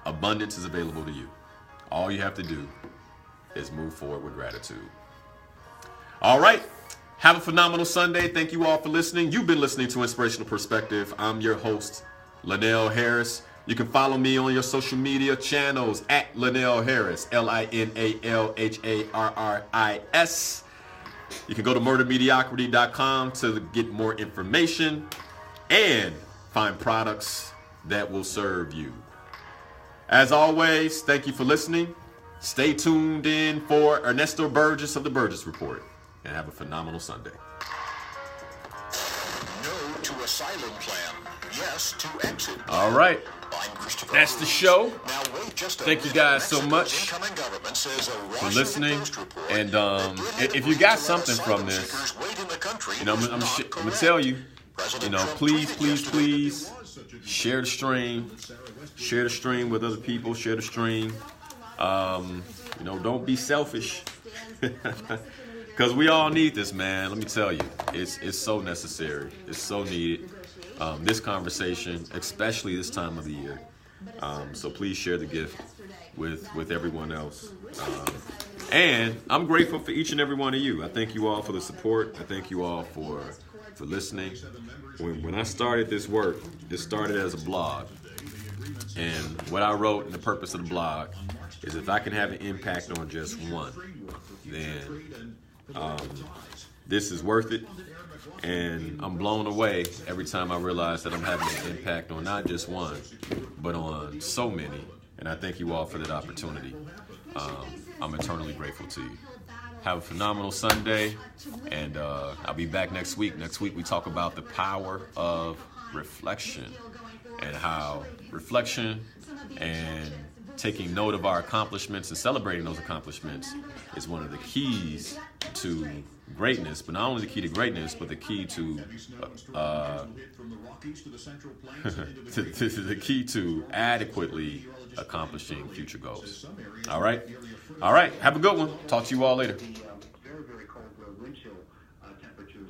Abundance is available to you. All you have to do is move forward with gratitude. All right. Have a phenomenal Sunday. Thank you all for listening. You've been listening to Inspirational Perspective. I'm your host, Linal Harris. You can follow me on your social media channels at Linal Harris, LINALHARRIS. You can go to murdermediocrity.com to get more information and find products that will serve you. As always, thank you for listening. Stay tuned in for Ernesto Burgess of the Burgess Report, and have a phenomenal Sunday. No to asylum plan. Yes to exit. All right. That's the show. Now, wait just a Thank you minute. guys so Mexico's much incoming government says a for Washington listening. Post report And that Britain if you got agreed to let something from asylum this, seekers wait in the country you know, is I'm not going to correct. tell you, President Trump please, tweeted please, yesterday please share the stream. Share the stream with other people. Share the stream. Don't be selfish. Because we all need this, man. Let me tell you, it's so necessary. It's so needed. This conversation, especially this time of the year. So please share the gift with everyone else. And I'm grateful for each and every one of you. I thank you all for the support. I thank you all for listening. When I started this work, it started as a blog. And what I wrote and the purpose of the blog is if I can have an impact on just one, then this is worth it. And I'm blown away every time I realize that I'm having an impact on not just one, but on so many. And I thank you all for that opportunity. I'm eternally grateful to you. Have a phenomenal Sunday, and I'll be back next week. Next week we talk about the power of reflection and how reflection and taking note of our accomplishments and celebrating those accomplishments is one of the keys to greatness, but not only the key to greatness, but the key to the key to adequately accomplishing future goals. All right. Have a good one. Talk to you all later. Very, very cold wind chill temperatures